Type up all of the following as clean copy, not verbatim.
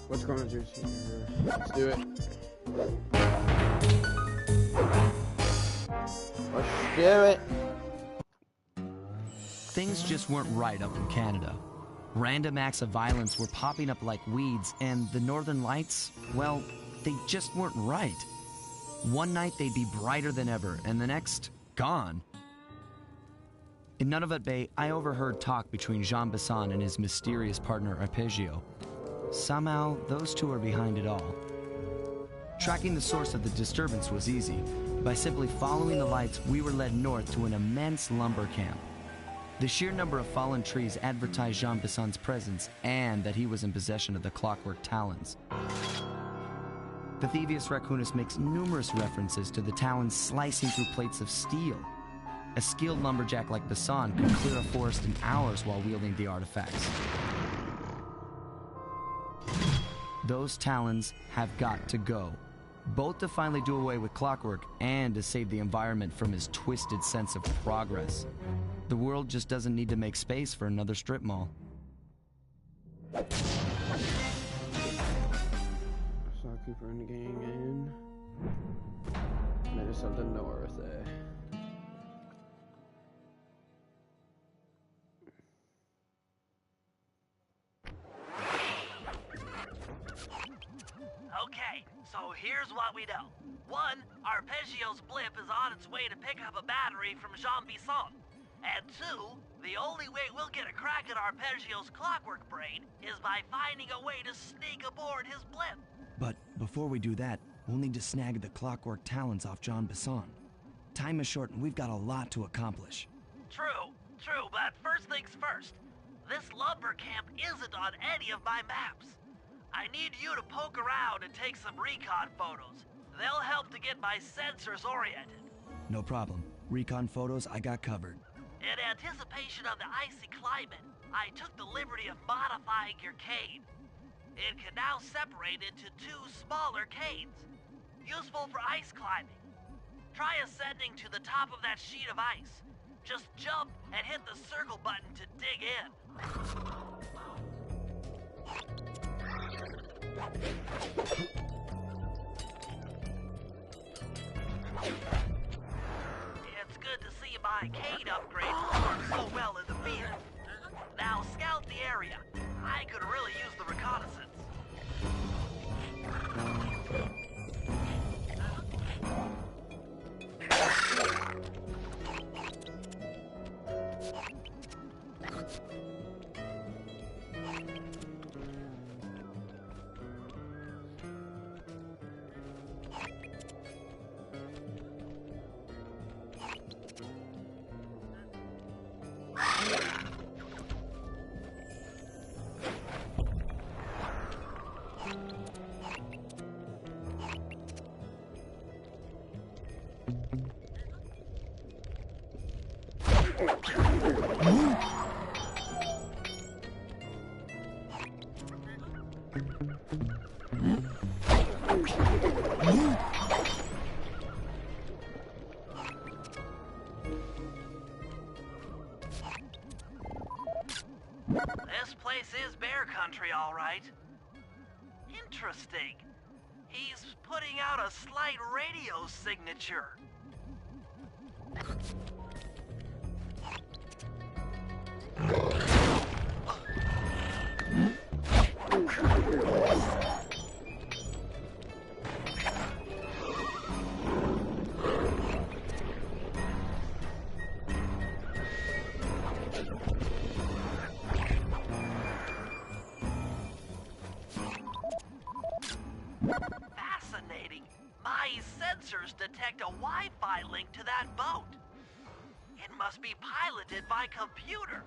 What's going on, Juicy? Let's do it. Let's do it. Things just weren't right up in Canada. Random acts of violence were popping up like weeds, and the Northern Lights, well, they just weren't right. One night they'd be brighter than ever, and the next, gone. In Nunavut Bay, I overheard talk between Jean Bisson and his mysterious partner Arpeggio. Somehow, those two are behind it all. Tracking the source of the disturbance was easy. By simply following the lights, we were led north to an immense lumber camp. The sheer number of fallen trees advertised Jean Bisson's presence and that he was in possession of the clockwork talons. Pythivius Raccoonus makes numerous references to the talons slicing through plates of steel. A skilled lumberjack like Bisson could clear a forest in hours while wielding the artifacts. Those talons have got to go, both to finally do away with clockwork and to save the environment from his twisted sense of progress. The world just doesn't need to make space for another strip mall. Keeper and gang in. There's something north there. Okay, so here's what we know. One, Arpeggio's blip is on its way to pick up a battery from Jean Bisson. And two, the only way we'll get a crack at Arpeggio's clockwork brain is by finding a way to sneak aboard his blip. But before we do that, we'll need to snag the clockwork talons off Jean Bisson. Time is short and we've got a lot to accomplish. True, but first things first. This lumber camp isn't on any of my maps. I need you to poke around and take some recon photos. They'll help to get my sensors oriented. No problem. Recon photos I got covered. In anticipation of the icy climate, I took the liberty of modifying your cane. It can now separate into two smaller canes, useful for ice climbing. Try ascending to the top of that sheet of ice. Just jump and hit the circle button to dig in. It's good to see my cane upgrades work so well in the field. Now scout the area. I could really use the reconnaissance. This place is bear country, all right. Interesting. He's putting out a slight radio signature. Fascinating. My sensors detect a Wi-Fi link to that boat. It must be piloted by computer.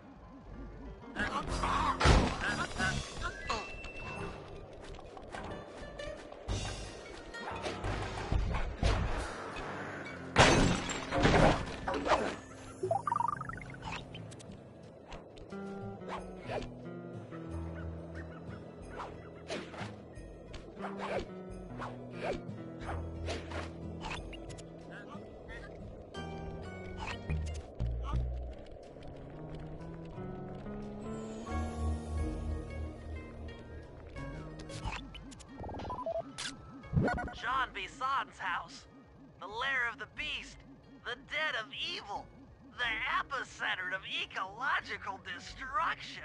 Jean Bison's house. The lair of the beast. The den of evil. The epicenter of ecological destruction.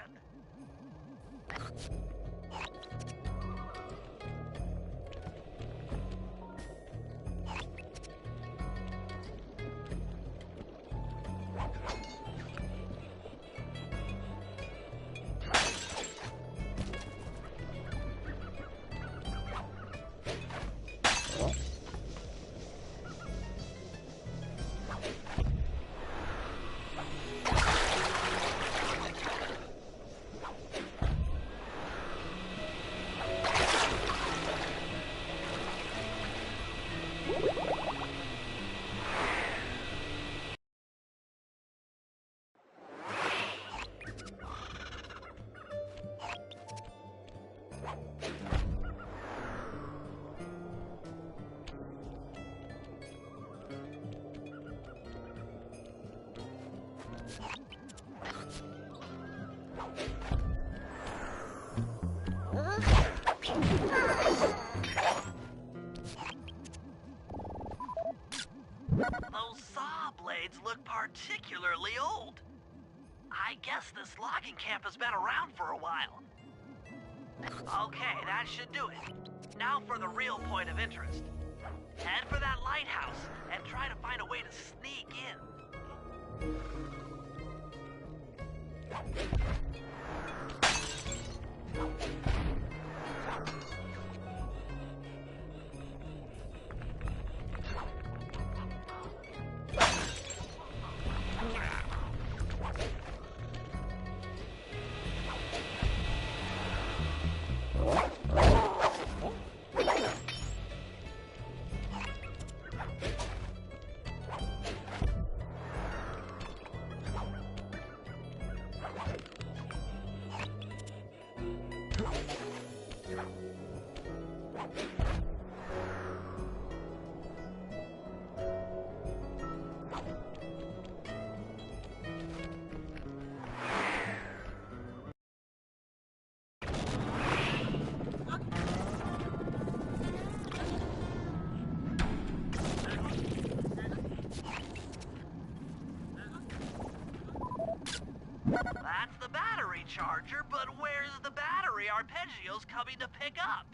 Those saw blades look particularly old. I guess this logging camp has been around for a while. Okay, that should do it. Now for the real point of interest. Head for that lighthouse and try to find a way to sneak in. That's the battery charger, but where's the battery Arpeggio's coming to pick up?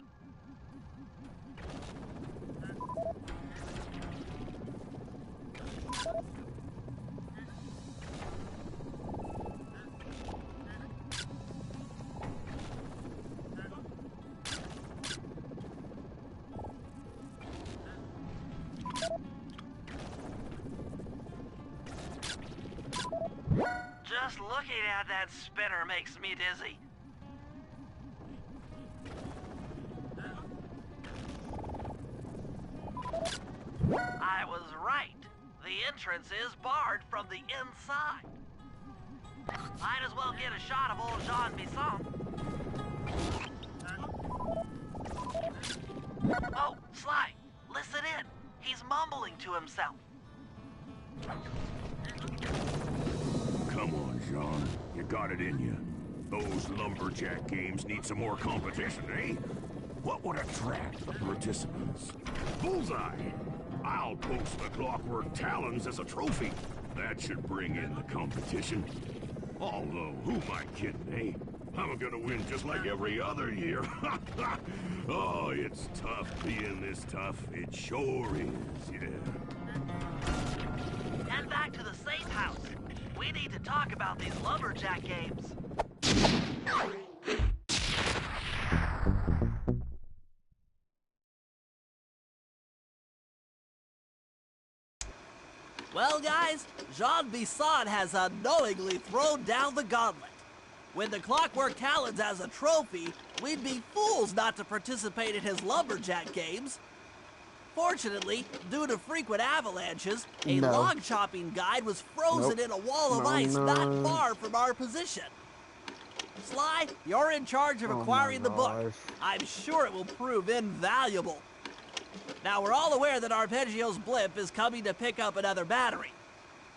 Just looking at that spinner makes me dizzy. I was right. The entrance is barred from the inside. Might as well get a shot of old Jean Bison. Oh, Sly, listen in. He's mumbling to himself. Come on, Jean. You got it in you. Those lumberjack games need some more competition, eh? What would attract the participants? Bullseye! I'll post the Clockwork Talons as a trophy. That should bring in the competition. Although, who am I kidding, eh? I'm gonna win just like every other year. Oh, it's tough being this tough. It sure is, yeah. Head back to the safe house. We need to talk about these lumberjack games. Well, guys, Jean Bison has unknowingly thrown down the gauntlet. With the Clockwork Talons as a trophy, we'd be fools not to participate in his lumberjack games. Fortunately, due to frequent avalanches, a log chopping guide was frozen in a wall of ice not far from our position. Sly, you're in charge of acquiring the book. I'm sure it will prove invaluable. Now, we're all aware that Arpeggio's blimp is coming to pick up another battery.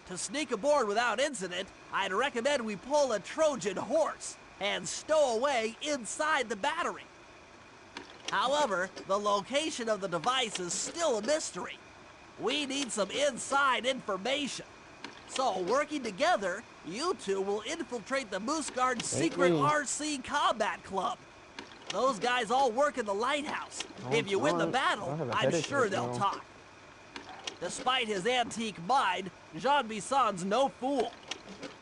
To sneak aboard without incident, I'd recommend we pull a Trojan horse and stow away inside the battery. However, the location of the device is still a mystery. We need some inside information. So, working together, you two will infiltrate the Moose Guard's secret RC Combat Club. Those guys all work in the lighthouse. If you win the battle, I'm sure they'll talk. Despite his antique mind, Jean Bison's no fool.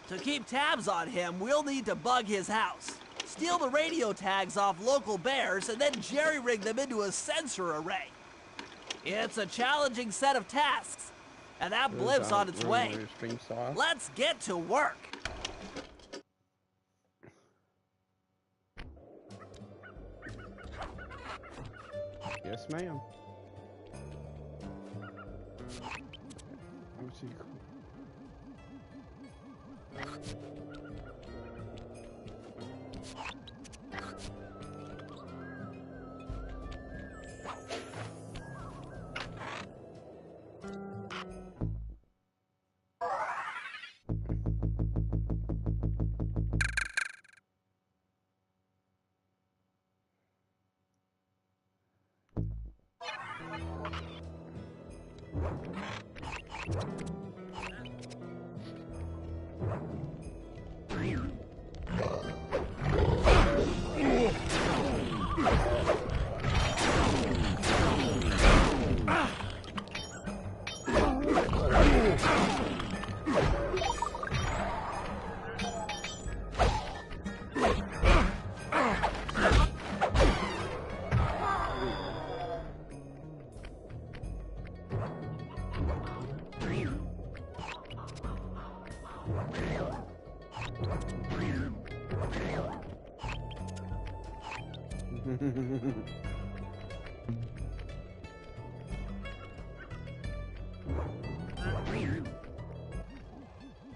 To keep tabs on him, we'll need to bug his house, steal the radio tags off local bears, and then jerry-rig them into a sensor array. It's a challenging set of tasks, and that blimp's on its way. Let's get to work. Yes, ma'am. Let's see.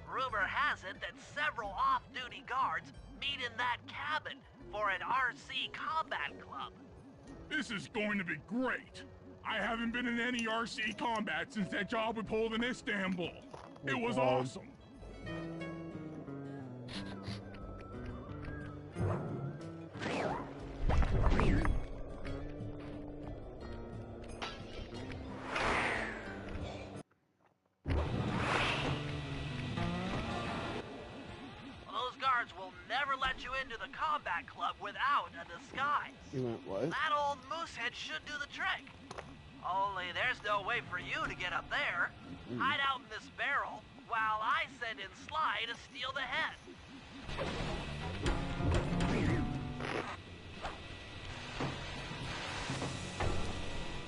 Rumor has it that several off-duty guards meet in that cabin for an RC combat club. This is going to be great. I haven't been in any RC combat since that job we pulled in Istanbul. It was awesome. Those guards will never let you into the combat club without a disguise. You went what? That old moosehead should do the trick. Only there's no way for you to get up there. Hide out in this barrel while I send in Sly to steal the head.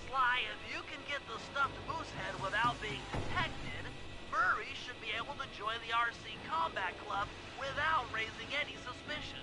Sly, if you can get the stuffed moosehead without being detected, Murray should be able to join the RC Combat Club without raising any suspicion.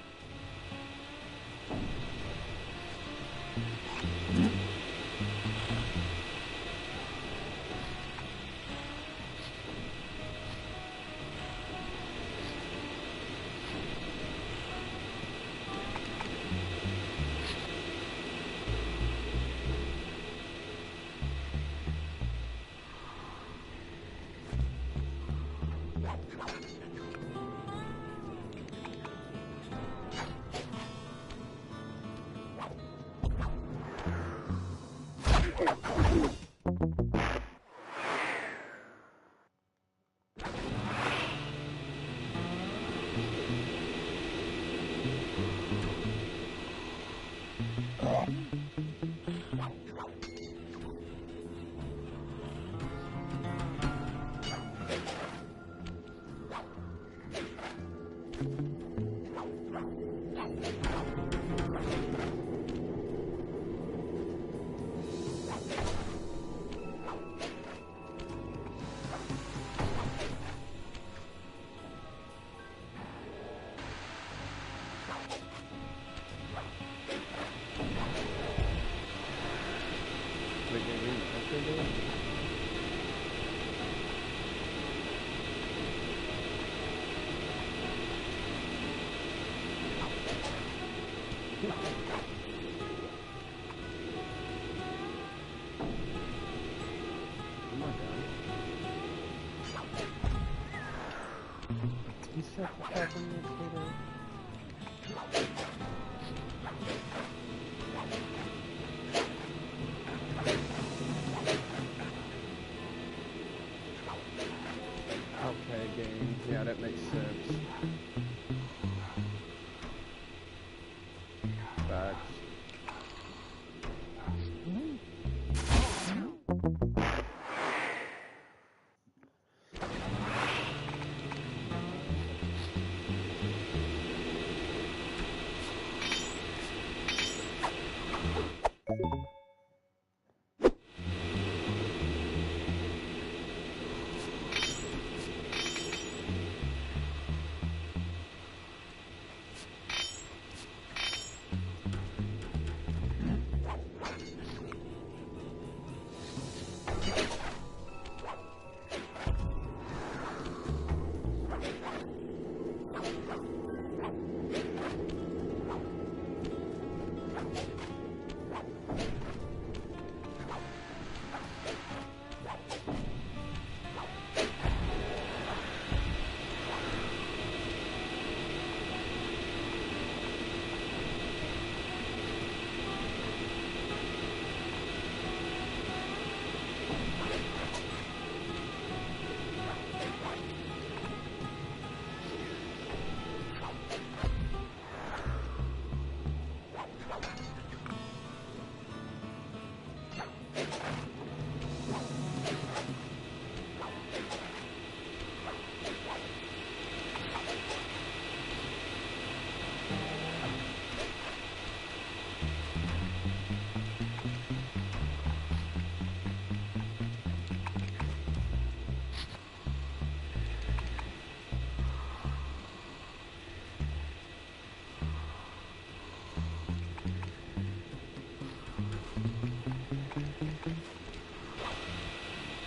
Yeah, that makes sense. Facts.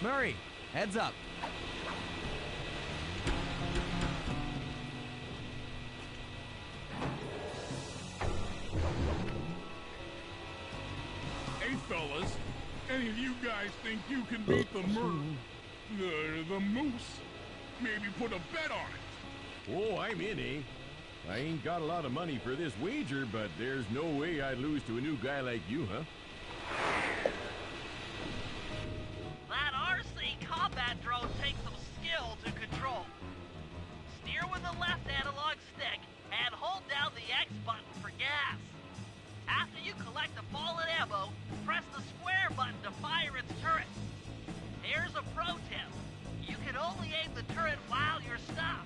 Murray, heads up. Hey, fellas, any of you guys think you can beat the moose? Maybe put a bet on it. Oh, I'm in, eh? I ain't got a lot of money for this wager, but there's no way I'd lose to a new guy like you, huh? That RC combat drone takes some skill to control. Steer with the left analog stick and hold down the X button for gas. After you collect the fallen ammo, press the square button to fire its turret. Here's a pro tip. You can only aim the turret while you're stopped.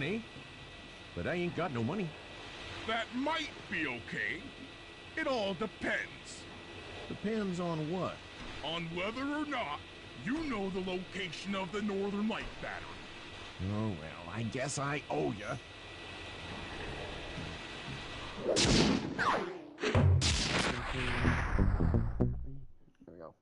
money, but I ain't got no money. That might be okay. It all depends. Depends on what? On whether or not you know the location of the Northern Light Battery. Oh, well, I guess I owe ya. There we go.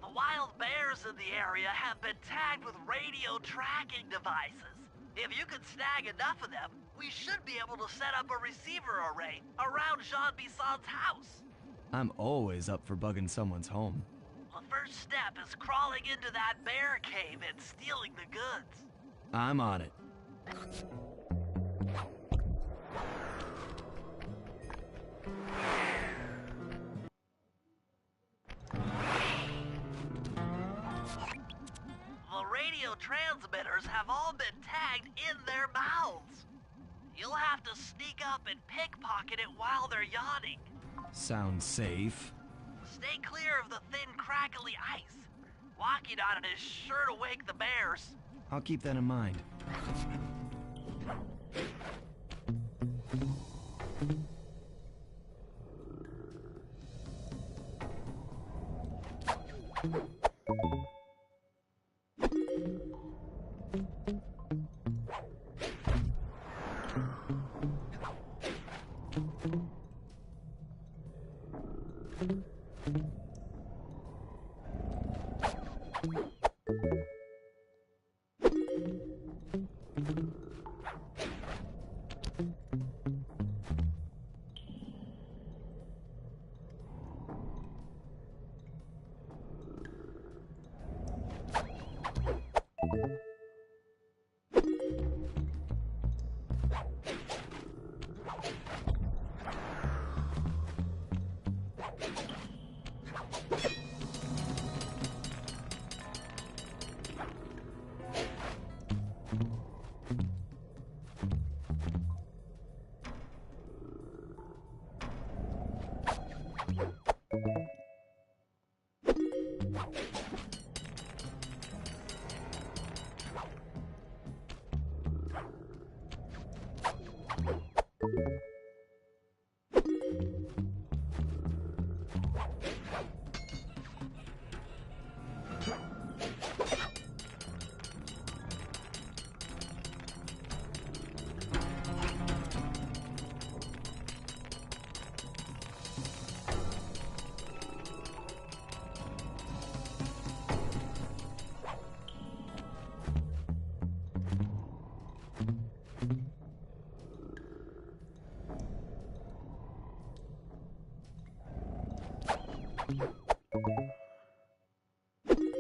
The wild bears in the area have been tagged with radio tracking devices. If you can snag enough of them, we should be able to set up a receiver array around Jean Bisson's house. I'm always up for bugging someone's home. The first step is crawling into that bear cave and stealing the goods. I'm on it. The radio transmitters have all been tagged in their mouths. You'll have to sneak up and pickpocket it while they're yawning. Sounds safe. Stay clear of the thin, crackly ice. Walking on it is sure to wake the bears. I'll keep that in mind.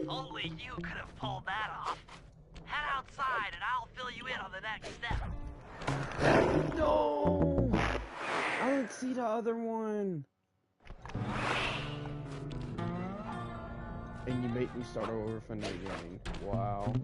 Only you could have pulled that off. Head outside and I'll fill you in on the next step. No! I didn't see the other one. And you make me start over from the beginning. Wow.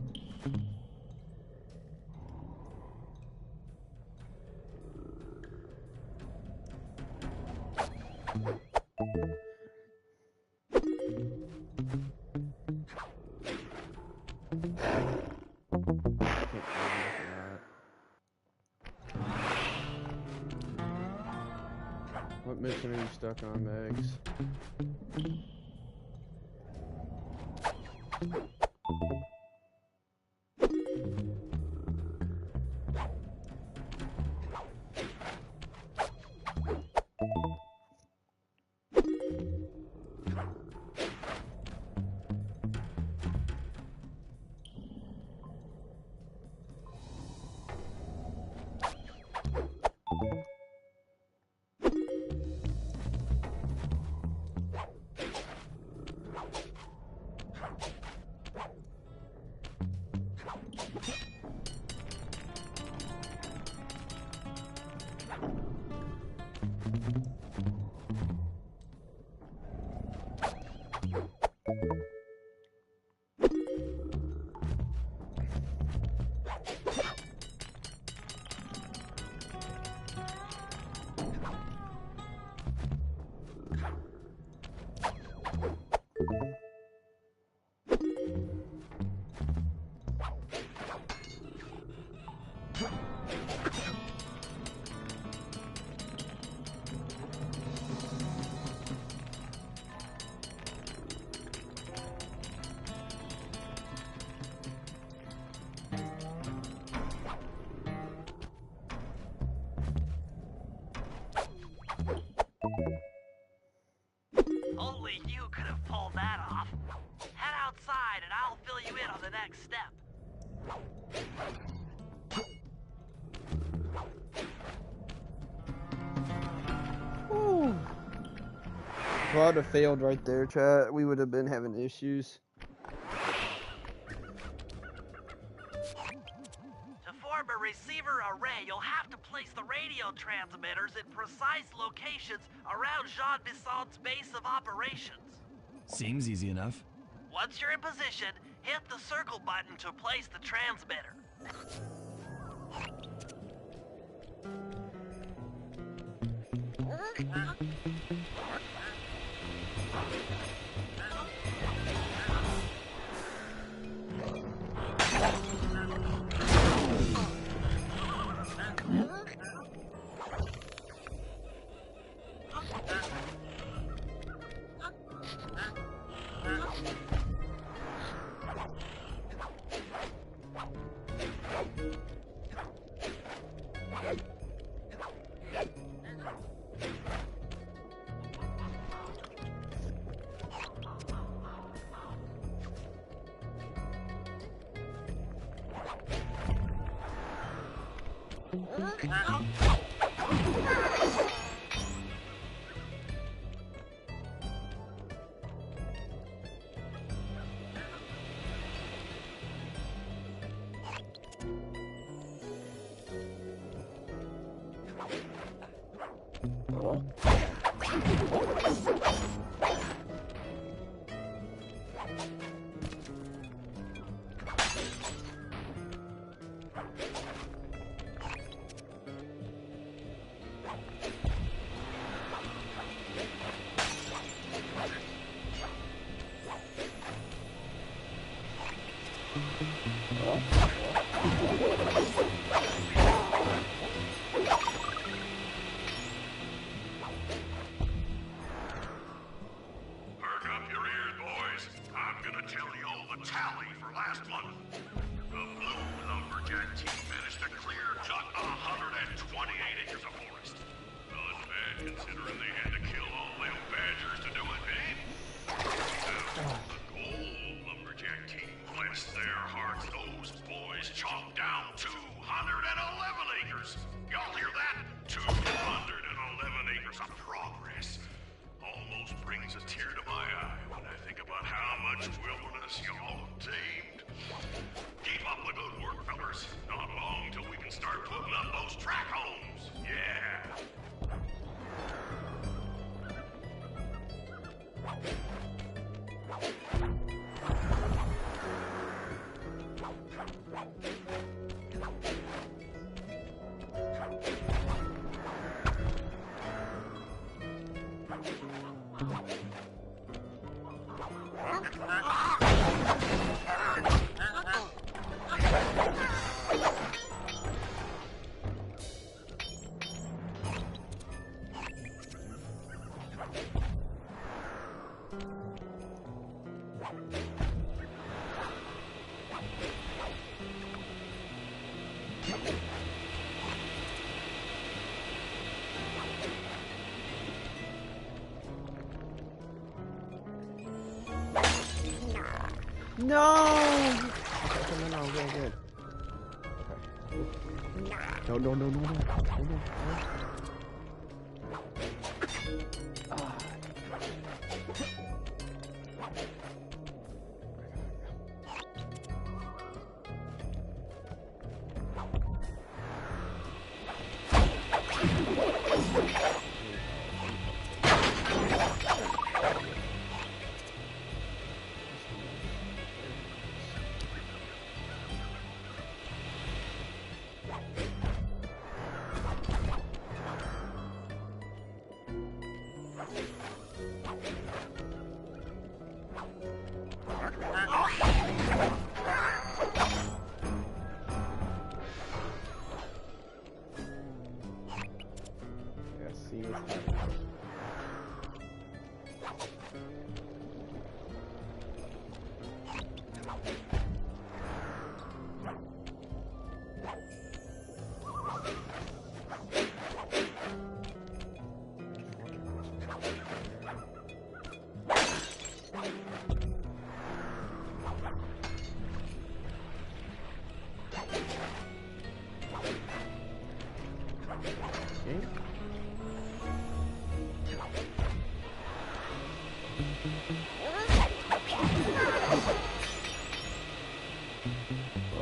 What mission are you stuck on, Megs? Only you could have pulled that off. Head outside and I'll fill you in on the next step. Whew. If I'd have failed right there, chat, we would have been having issues. To form a receiver array, you'll have to place the radio transmitters in precise locations around Jean Bison's base of operations. Seems easy enough. Once you're in position, hit the circle button to place the transmitter. Perk up your ears, boys. I'm gonna tell you all the tally for last month. The Blue Lumberjack team managed to clear just 128 acres of forest. Not bad considering they had to kill all them badgers to do it, eh? The Gold Lumberjack team, bless their hearts, those boys chopped down 211 acres. Y'all hear that? 211 acres of progress. Almost brings a tear to my eye when I think about how much wilderness y'all tamed. Keep up the good work, fellas. Not long till we can start putting up those track homes. Yeah. No! Okay, no, good. Okay.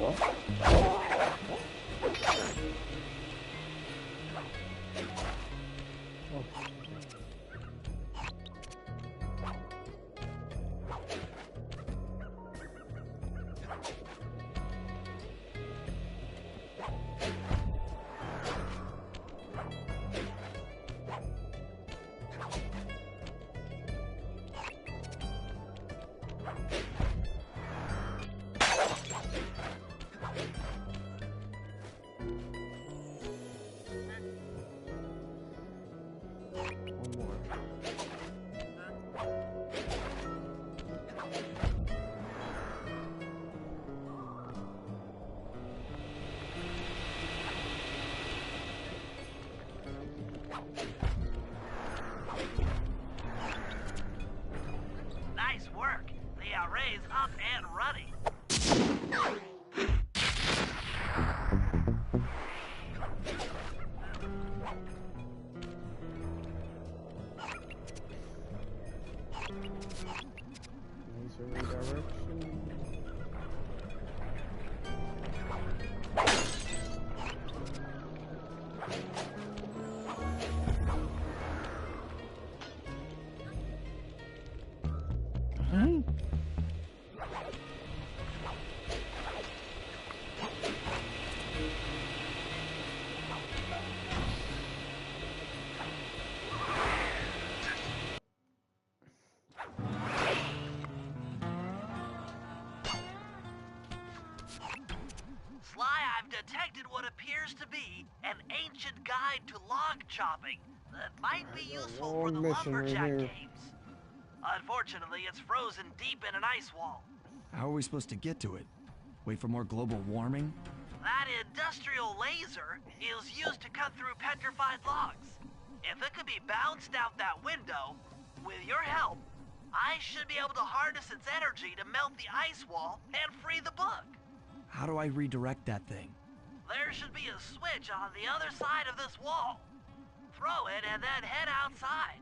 No. Nice work. The array's up and running. Laser redirection. Sly, I've detected what appears to be an ancient guide to log chopping that might be useful for the mission right lumberjack here. games. Unfortunately, it's frozen deep in an ice wall. How are we supposed to get to it? Wait for more global warming? That industrial laser is used to cut through petrified logs. If it could be bounced out that window, with your help, I should be able to harness its energy to melt the ice wall and free the book. How do I redirect that thing? There should be a switch on the other side of this wall. Throw it and then head outside.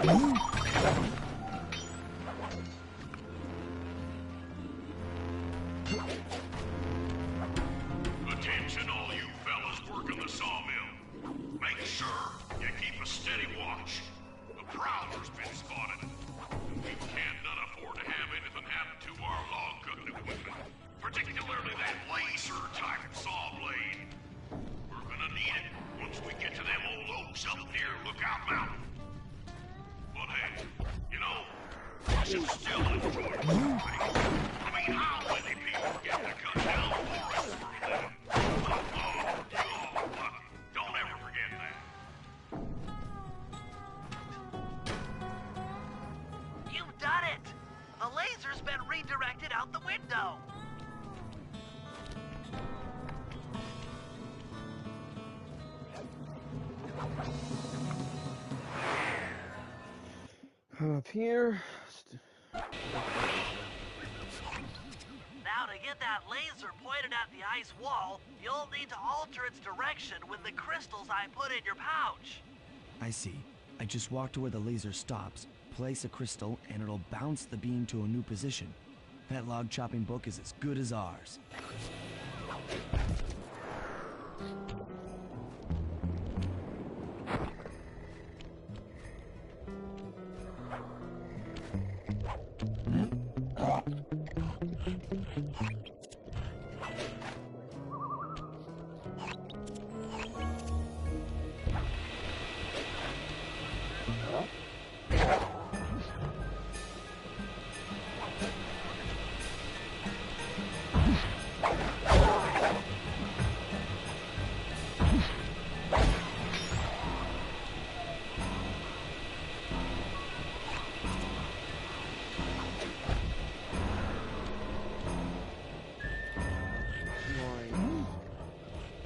Attention all you fellas working the sawmill. Make sure you keep a steady watch. A prowler's been spotted. We can't none afford to have anything happen to our log cutting equipment. Particularly that laser-type saw blade. We're gonna need it once we get to them old oaks up near Lookout Mountain. But hey, you know, I should still enjoy it. I mean, how many people get to cut down forests for a living? Oh, you're lucky. Don't ever forget that. You've done it! The laser's been redirected out the window. Up here. Now to get that laser pointed at the ice wall, you'll need to alter its direction with the crystals I put in your pouch. I see. I just walk to where the laser stops, place a crystal, and it'll bounce the beam to a new position. That log chopping book is as good as ours.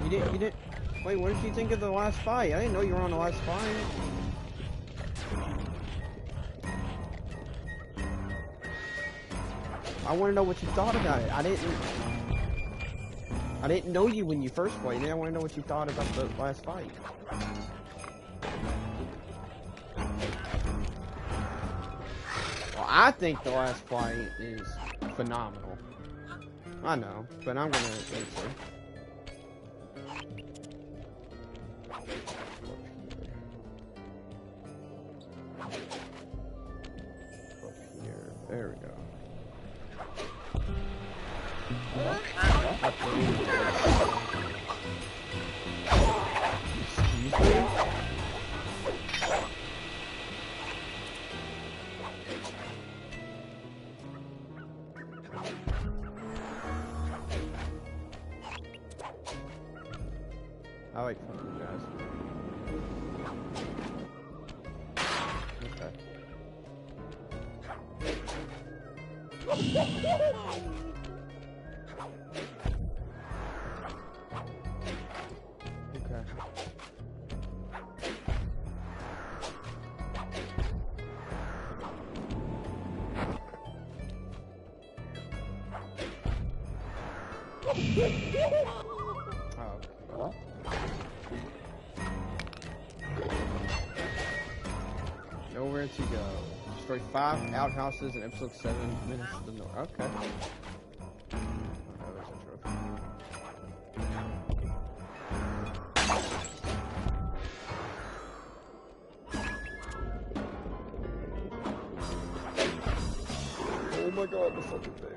You didn't. Wait, what did you think of the last fight? I didn't know you were on the last fight. I want to know what you thought about it. I didn't know you when you first played it. I want to know what you thought about the last fight. Well, I think the last fight is phenomenal. I know, but I'm gonna answer. There we go. Excuse me? I like fucking guys. Okay. Oh. Nowhere to go. Destroy 5 outhouses in episode 7 minutes to the north. Okay. Oh, there's a trophy. Oh my god, the fucking bear.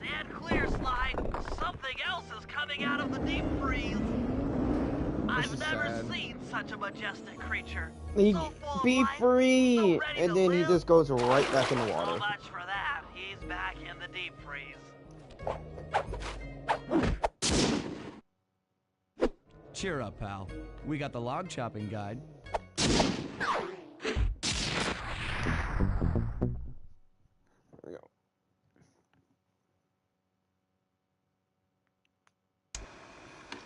Stand clear, Sly. Something else is coming out of the deep freeze. I've is never sad. seen such a majestic creature. He So full of be life, free, so ready and to then he live. just goes right back in the So water. much for that. He's back in the deep freeze. Cheer up, pal. We got the log chopping guide. There we go.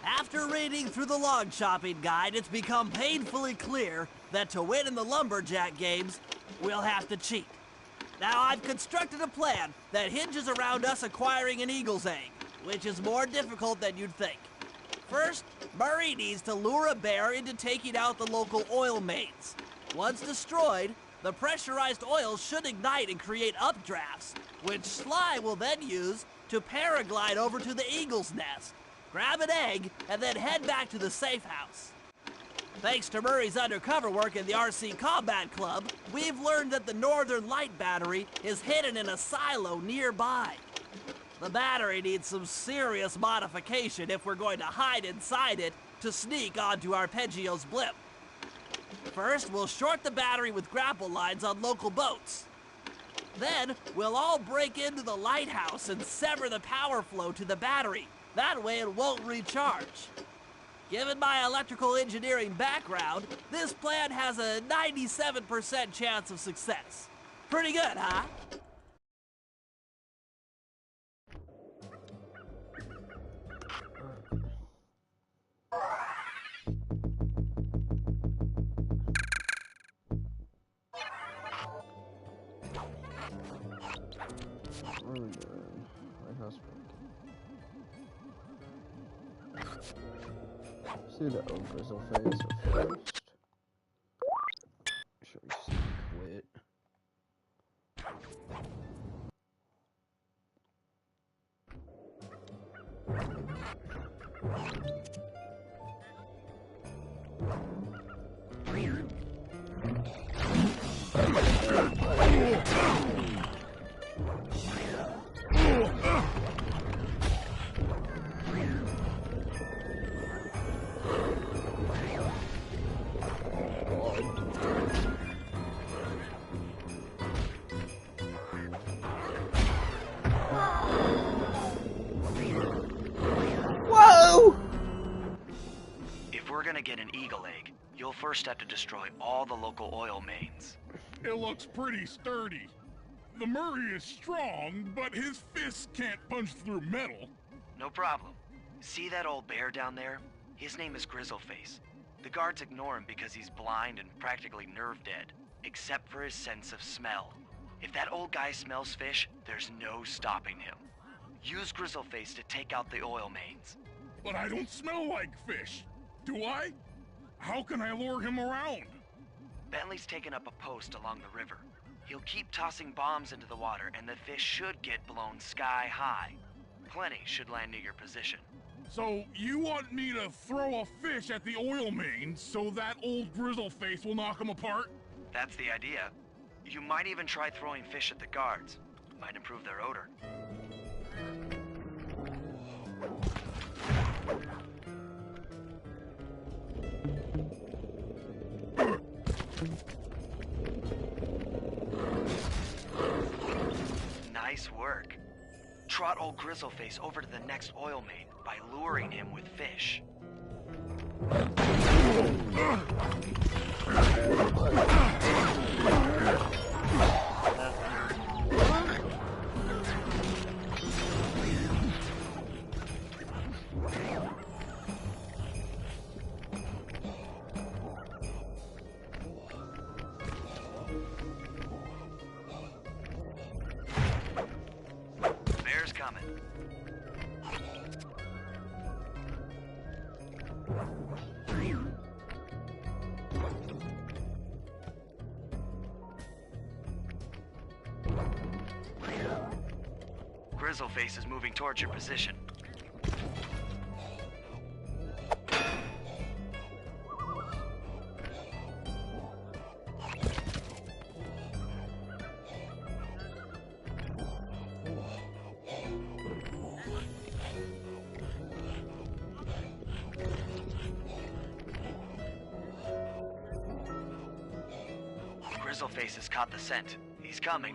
After reading through the log chopping guide, it's become painfully clear that to win in the lumberjack games, we'll have to cheat. Now, I've constructed a plan that hinges around us acquiring an eagle's egg, which is more difficult than you'd think. First, Murray needs to lure a bear into taking out the local oil mains. Once destroyed, the pressurized oil should ignite and create updrafts, which Sly will then use to paraglide over to the eagle's nest, grab an egg, and then head back to the safe house. Thanks to Murray's undercover work in the RC Combat Club, we've learned that the Northern Light Battery is hidden in a silo nearby. The battery needs some serious modification if we're going to hide inside it to sneak onto Arpeggio's blimp. First, we'll short the battery with grapple lines on local boats. Then, we'll all break into the lighthouse and sever the power flow to the battery. That way it won't recharge. Given my electrical engineering background, this plan has a 97% chance of success. Pretty good, huh? What are we doing? Lighthouse break. Let's do the old grizzle face first. Sure, we just quit. Whoa! If we're gonna get an eagle egg, you'll first have to destroy all the local oil mains. It looks pretty sturdy. The Murray is strong, but his fists can't punch through metal. No problem. See that old bear down there? His name is Grizzleface. The guards ignore him because he's blind and practically nerve dead, except for his sense of smell. If that old guy smells fish, there's no stopping him. Use Grizzleface to take out the oil mains. But I don't smell like fish. Do I? How can I lure him around? Bentley's taken up a post along the river. He'll keep tossing bombs into the water, and the fish should get blown sky high. Plenty should land near your position. So you want me to throw a fish at the oil mains so that old Grizzleface will knock him apart? That's the idea. You might even try throwing fish at the guards. Might improve their odor. Nice work. Trot old Grizzleface over to the next oil main by luring him with fish. Bear's coming. Grizzleface is moving towards your position. Grizzleface has caught the scent. He's coming.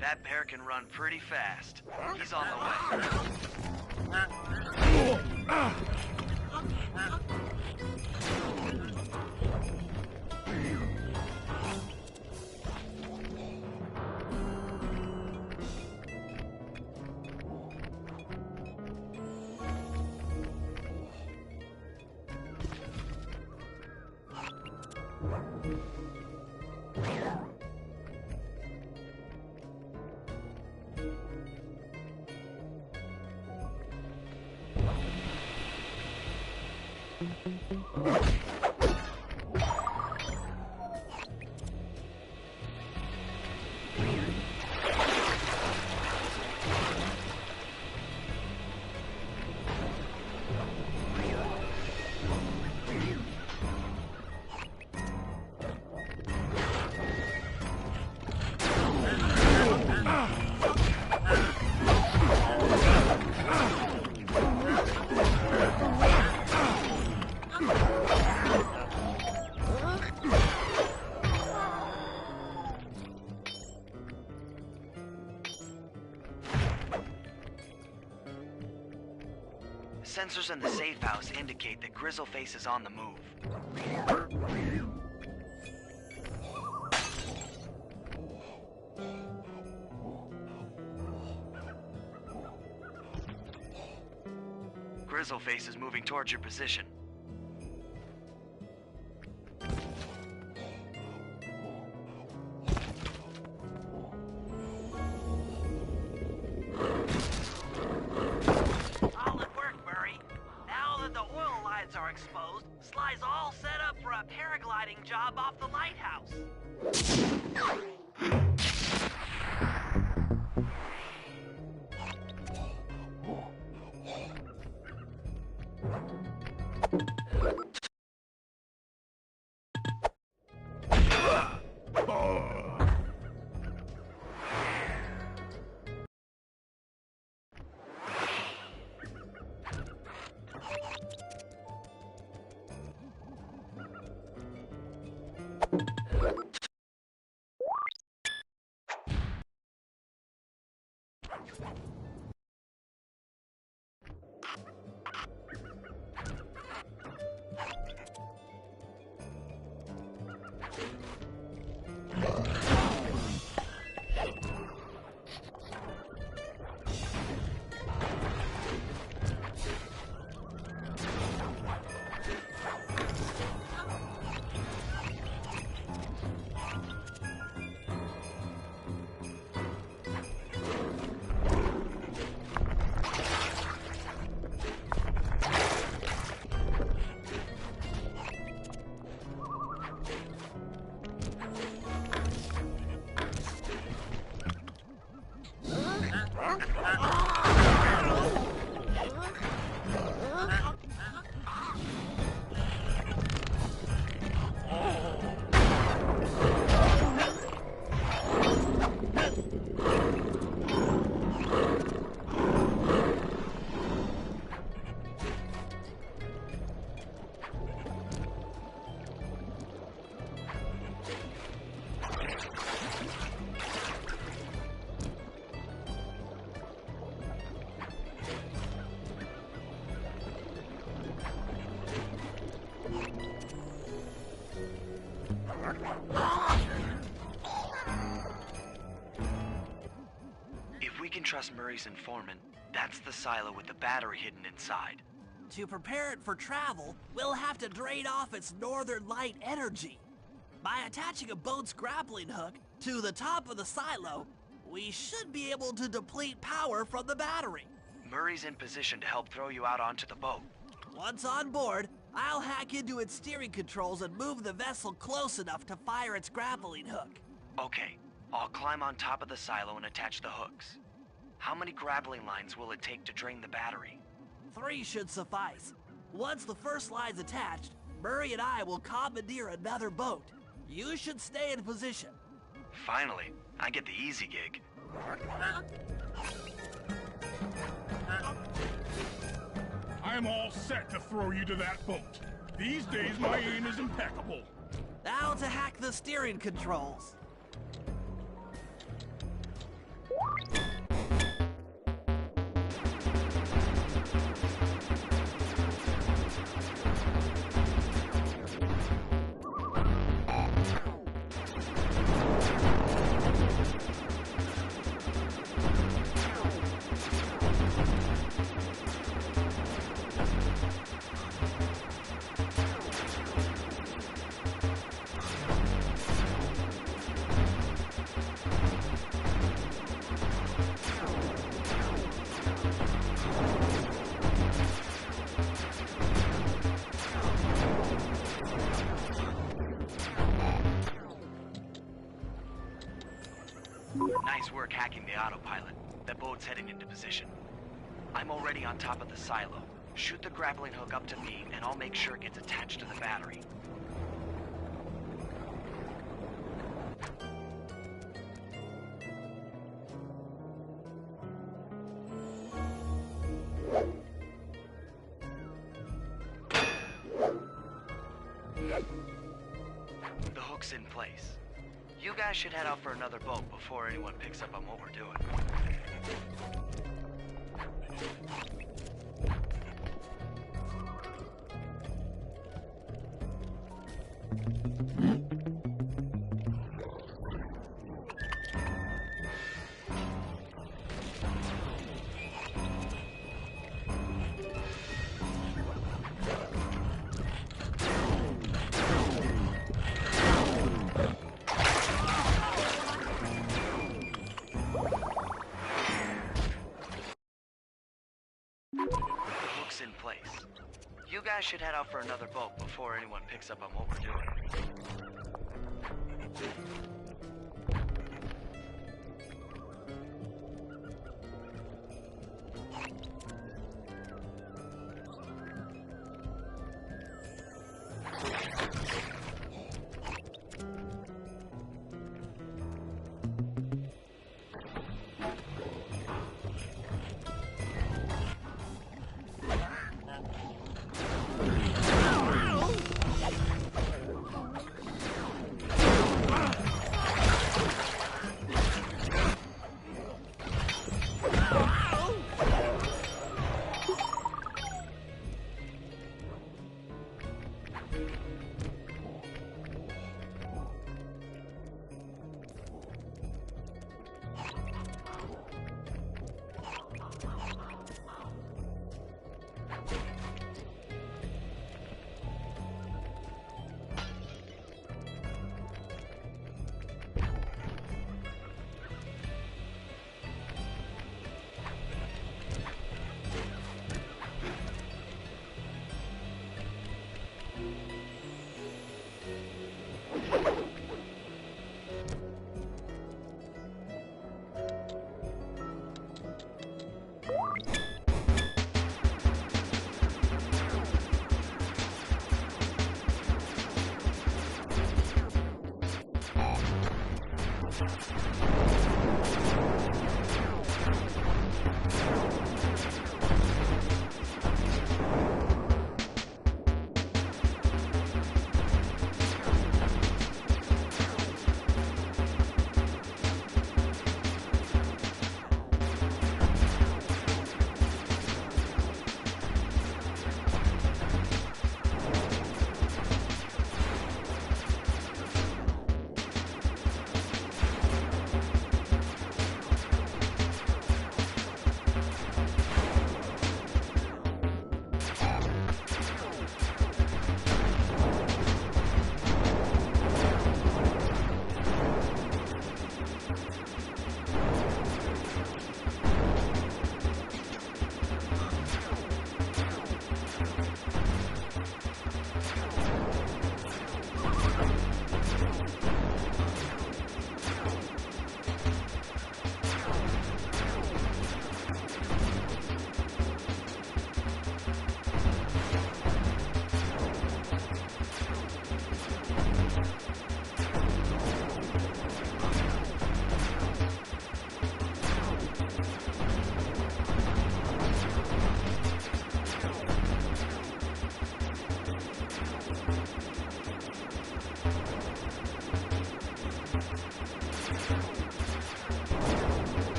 That bear can run pretty fast. He's on the way. Sensors in the safe house indicate that Grizzleface is on the move. Grizzleface is moving towards your position. Exposed, Sly's all set up for a paragliding job off the lighthouse. If we can trust Murray's informant, that's the silo with the battery hidden inside. To prepare it for travel, we'll have to drain off its northern light energy. By attaching a boat's grappling hook to the top of the silo, we should be able to deplete power from the battery. Murray's in position to help throw you out onto the boat. Once on board, I'll hack into its steering controls and move the vessel close enough to fire its grappling hook. Okay, I'll climb on top of the silo and attach the hooks. How many grappling lines will it take to drain the battery? 3 should suffice. Once the first line's attached, Murray and I will commandeer another boat. You should stay in position. Finally, I get the easy gig. I'm all set to throw you to that boat. These days, my aim is impeccable. Now to hack the steering controls. Nice work hacking the autopilot. The boat's heading into position. I'm already on top of the silo. Shoot the grappling hook up to me, and I'll make sure it gets attached to the battery. The hook's in place. You guys should head out for another boat before anyone picks up on what we're doing. In place. You guys should head out for another boat before anyone picks up on what we're doing.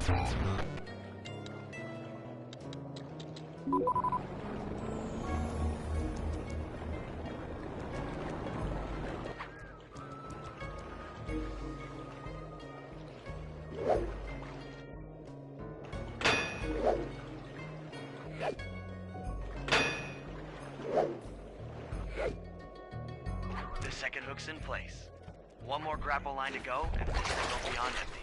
The second hook's in place. One more grapple line to go, and this thing will be on empty.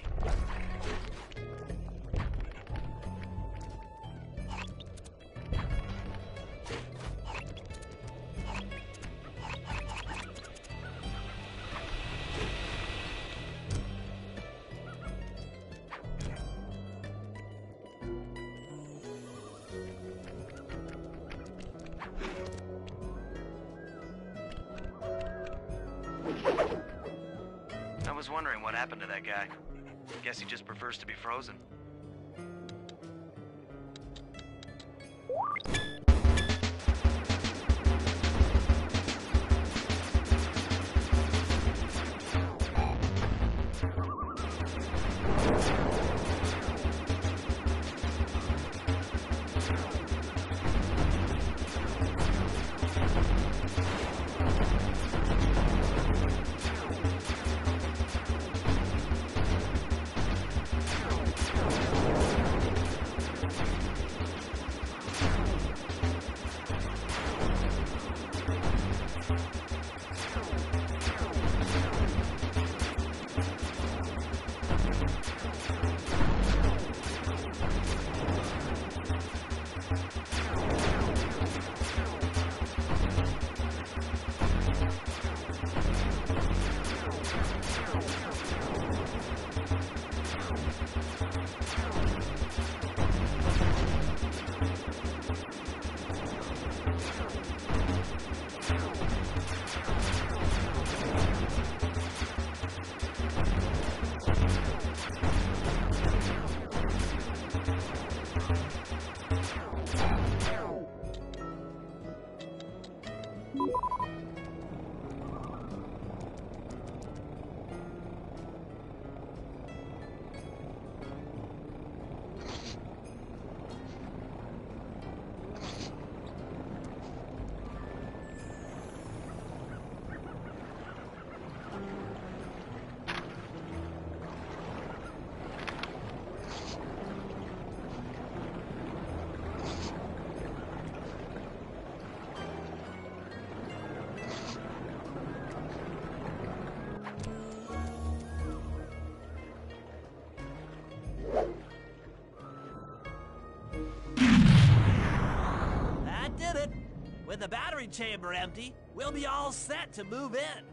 I was wondering what happened to that guy. Guess he just prefers to be frozen. With the battery chamber empty, we'll be all set to move in.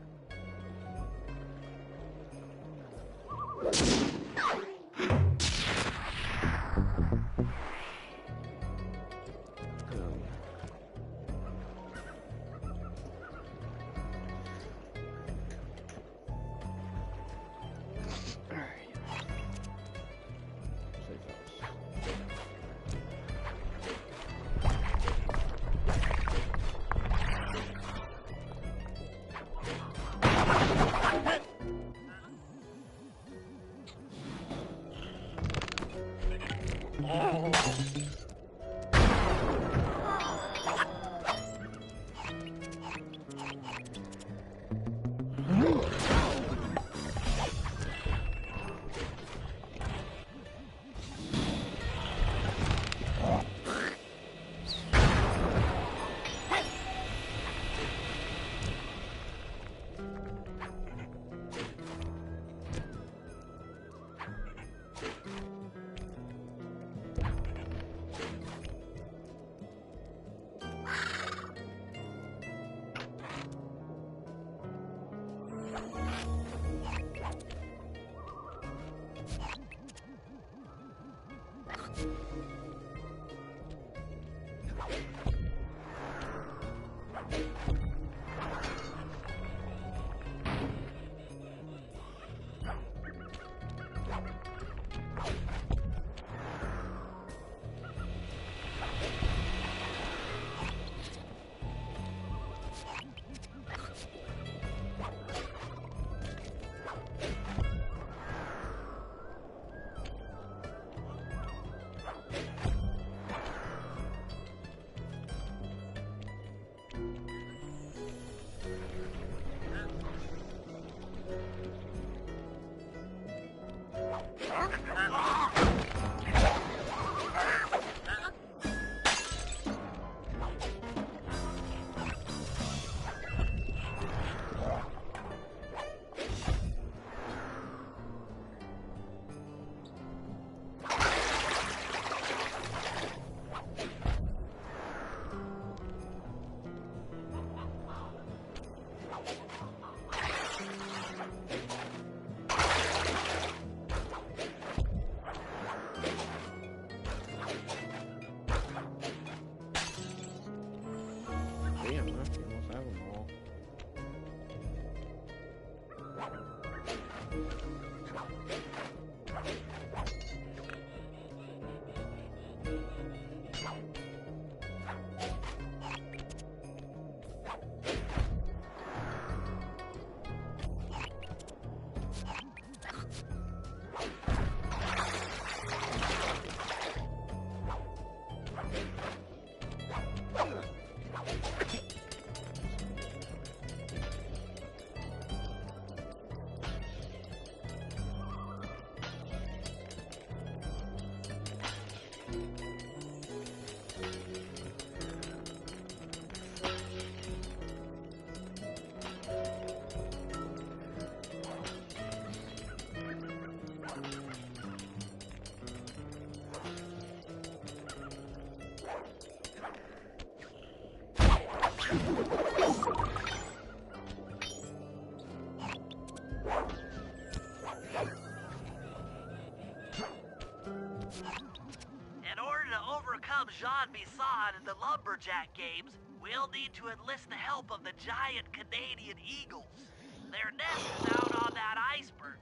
overcome Jean Bisson in the Lumberjack games, we'll need to enlist the help of the giant Canadian eagles. Their nest is out on that iceberg.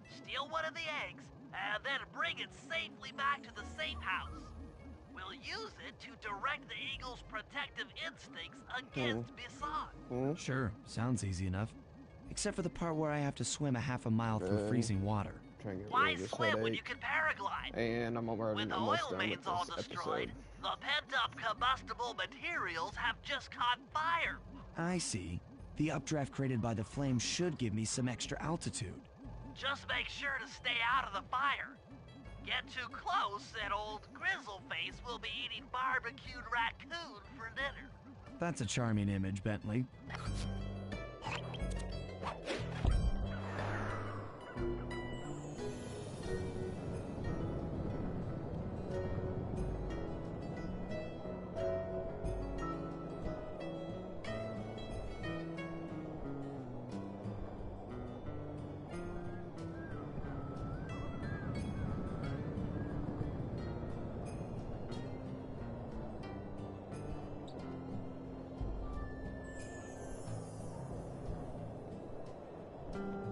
Steal one of the eggs, and then bring it safely back to the safe house. We'll use it to direct the eagle's protective instincts against Bisson. Sure, sounds easy enough. Except for the part where I have to swim a half a mile through freezing water. Try and get Why rid of this swim when headache. you can paraglide? And I'm already With the almost oil done with mains all this destroyed, episode. the pent-up combustible materials have just caught fire. I see. The updraft created by the flame should give me some extra altitude. Just make sure to stay out of the fire. Get too close and old Grizzleface will be eating barbecued raccoon for dinner. That's a charming image, Bentley.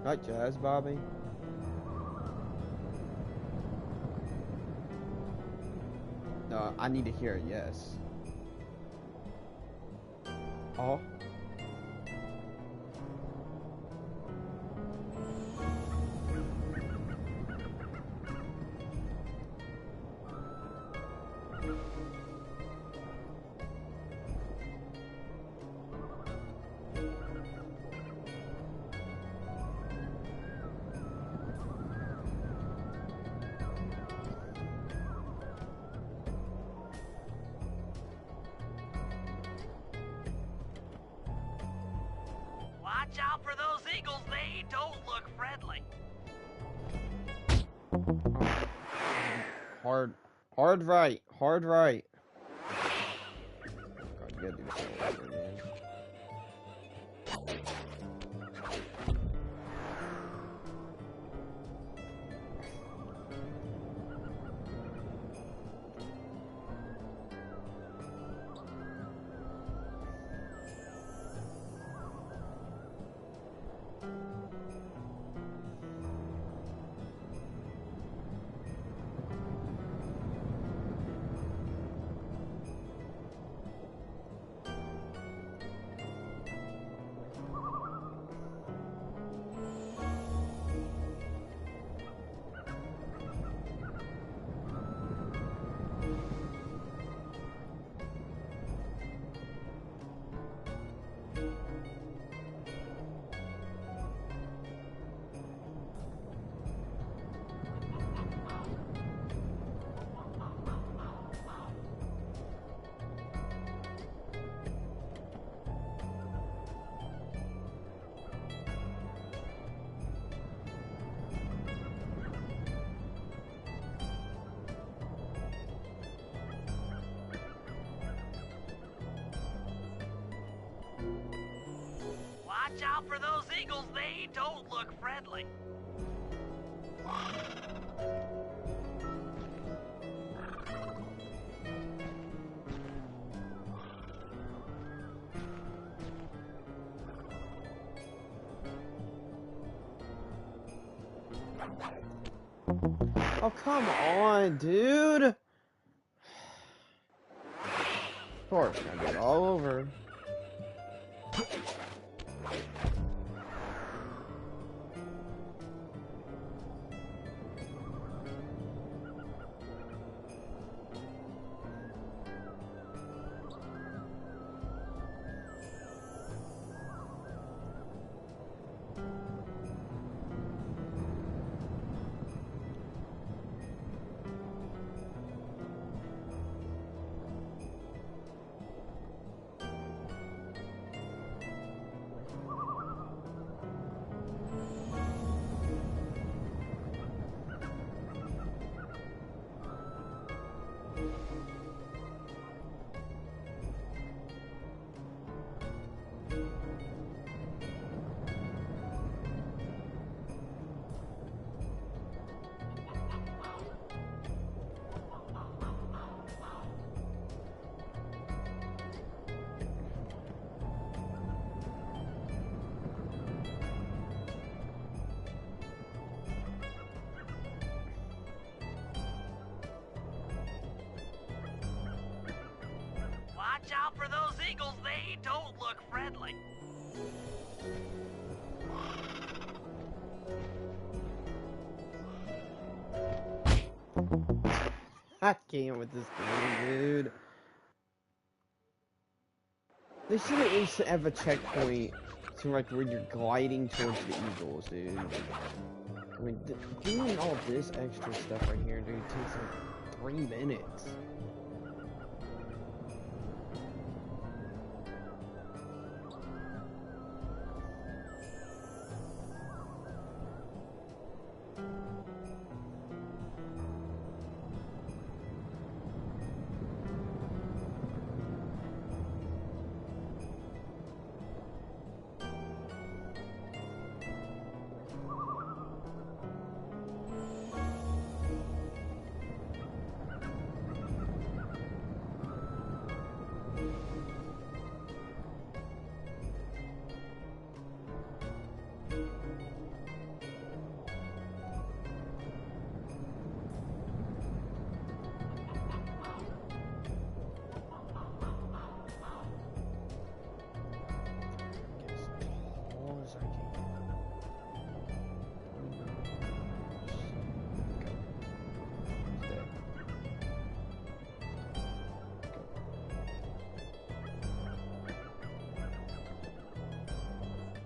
Right, Jazz Bobby. No, I need to hear a yes. Oh. Watch out for those eagles, they don't look friendly. Hard right. God, you gotta do this all over again. Watch out for those eagles, they don't look friendly. Oh, come on, dude. Of course, I get all over. eagles, they don't look friendly. I can't with this game, dude. They should at least have a checkpoint to like where you're gliding towards the eagles, dude. I mean, doing all this extra stuff right here, dude, takes like 3 minutes.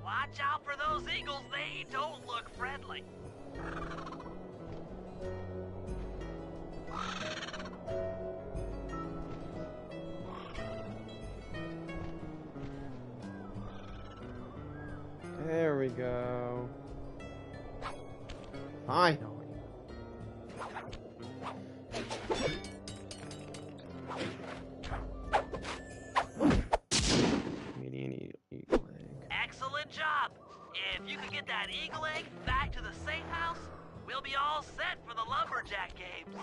Watch out for those eagles, they don't look friendly. There we go. Finally. Median eagle egg. Excellent job. If you could get that eagle egg back to the safe house, we'll be all set for the lumberjack games.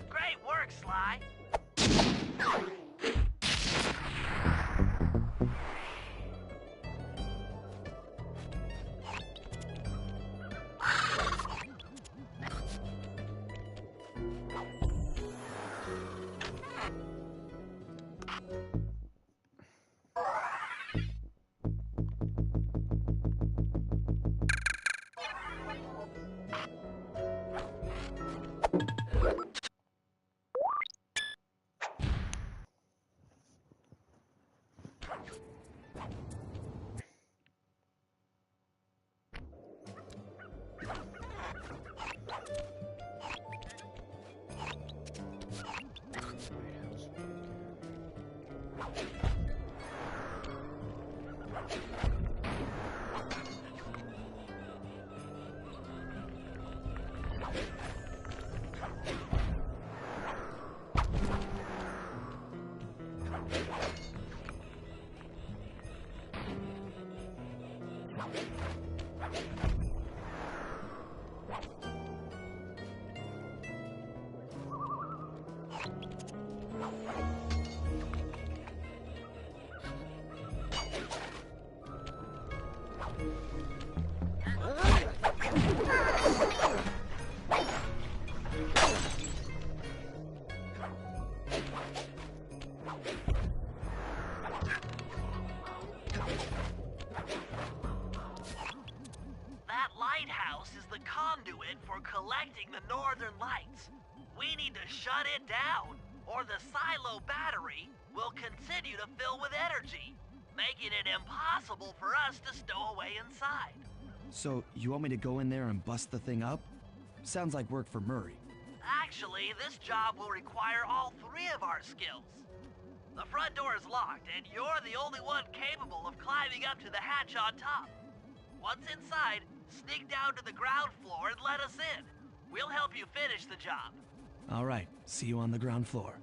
Great work, Sly. That lighthouse is the conduit for collecting the northern lights. We need to shut it down, or the silo battery will continue to fill with energy, making it impossible for us to stow away inside. So, you want me to go in there and bust the thing up? Sounds like work for Murray. Actually, this job will require all 3 of our skills. The front door is locked, and you're the only one capable of climbing up to the hatch on top. Once inside, sneak down to the ground floor and let us in. We'll help you finish the job. All right, see you on the ground floor.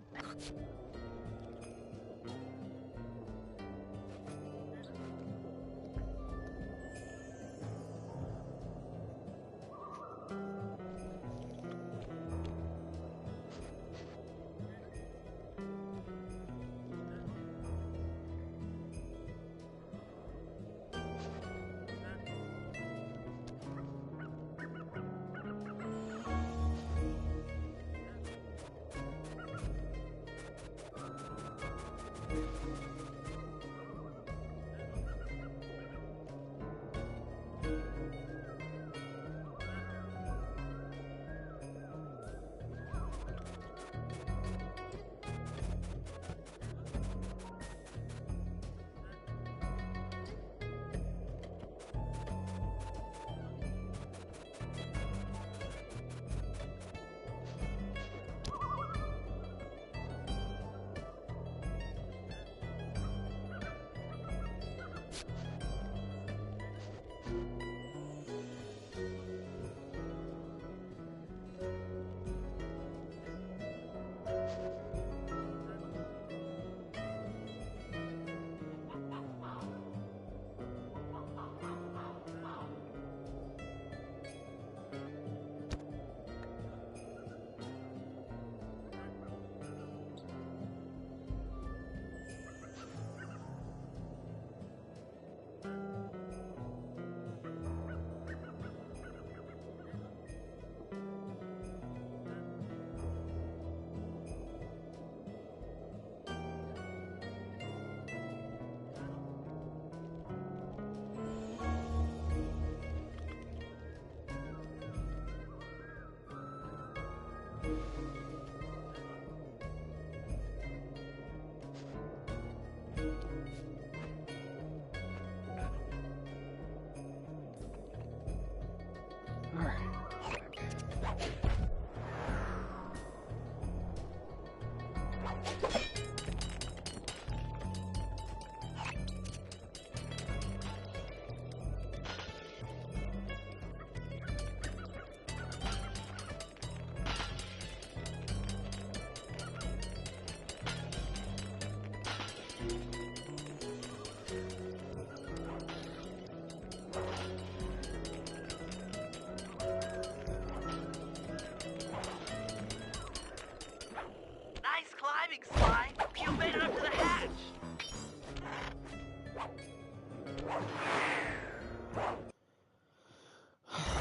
Nice climbing, Sly. You made it up to the hatch.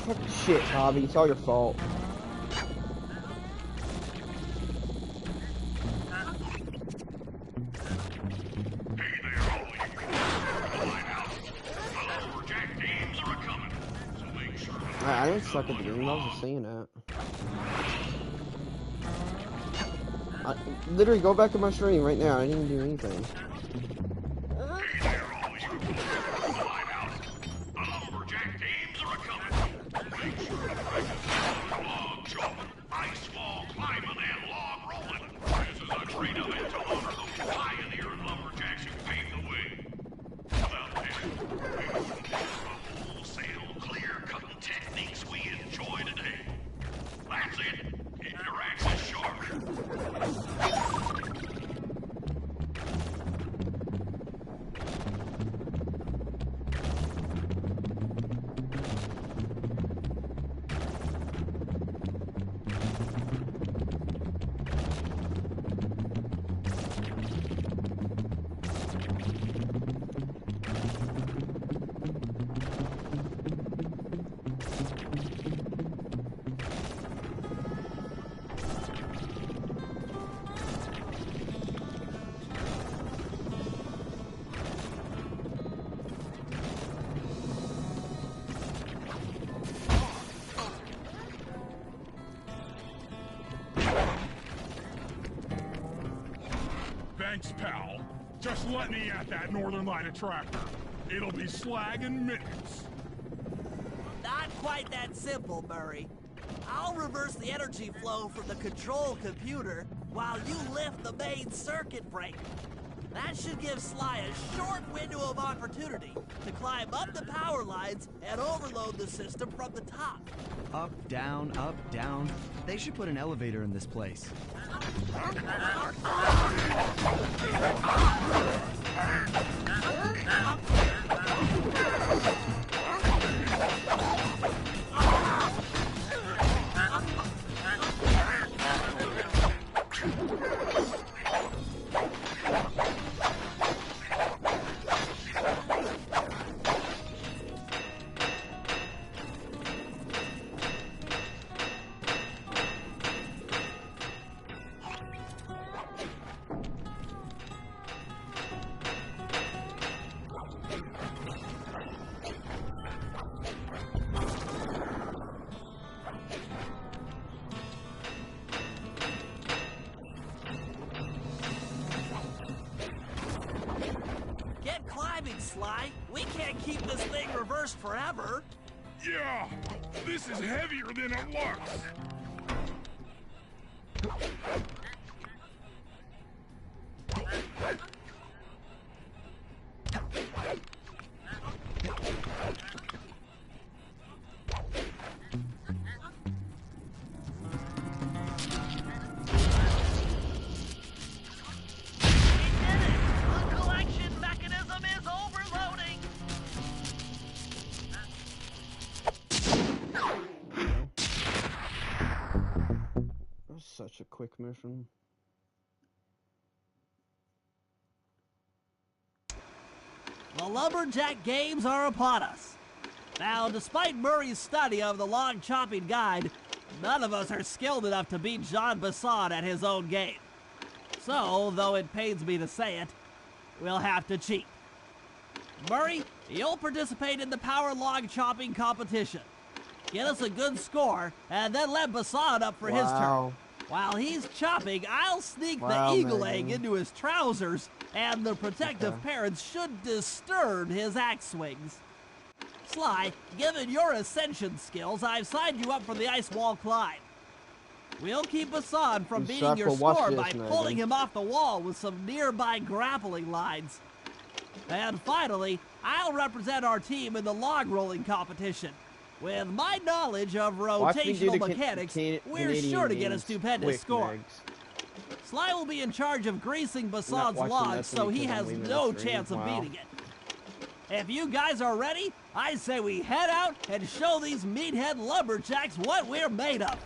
Fucking shit, Bobby. It's all your fault. I didn't suck at the game. I was just saying that. Literally, go back to my stream right now. I didn't even do anything. Thanks, pal. Just let me at that Northern Light attractor. It'll be slag in minutes. Not quite that simple, Murray. I'll reverse the energy flow from the control computer while you lift the main circuit breaker. That should give Sly a short window of opportunity to climb up the power lines and overload the system from the top. Up, down, up, down. They should put an elevator in this place. Sly. We can't keep this thing reversed forever. Yeah, this is heavier than it looks. Such a quick mission. The Lumberjack Games are upon us. Now, despite Murray's study of the log chopping guide, none of us are skilled enough to beat Jean Bison at his own game. So, though it pains me to say it, we'll have to cheat. Murray, you'll participate in the power log chopping competition. Get us a good score, and then let Bison up for his turn. While he's chopping, I'll sneak the eagle egg into his trousers, and the protective parents should disturb his axe swings. Sly, given your ascension skills, I've signed you up for the ice wall climb. We'll keep Bison from beating your score by pulling him off the wall with some nearby grappling lines. And finally, I'll represent our team in the log rolling competition. With my knowledge of rotational mechanics, we're sure to get a stupendous score. Sly will be in charge of greasing Bason's logs, so he has no chance of beating it. If you guys are ready, I say we head out and show these meathead lumberjacks what we're made of.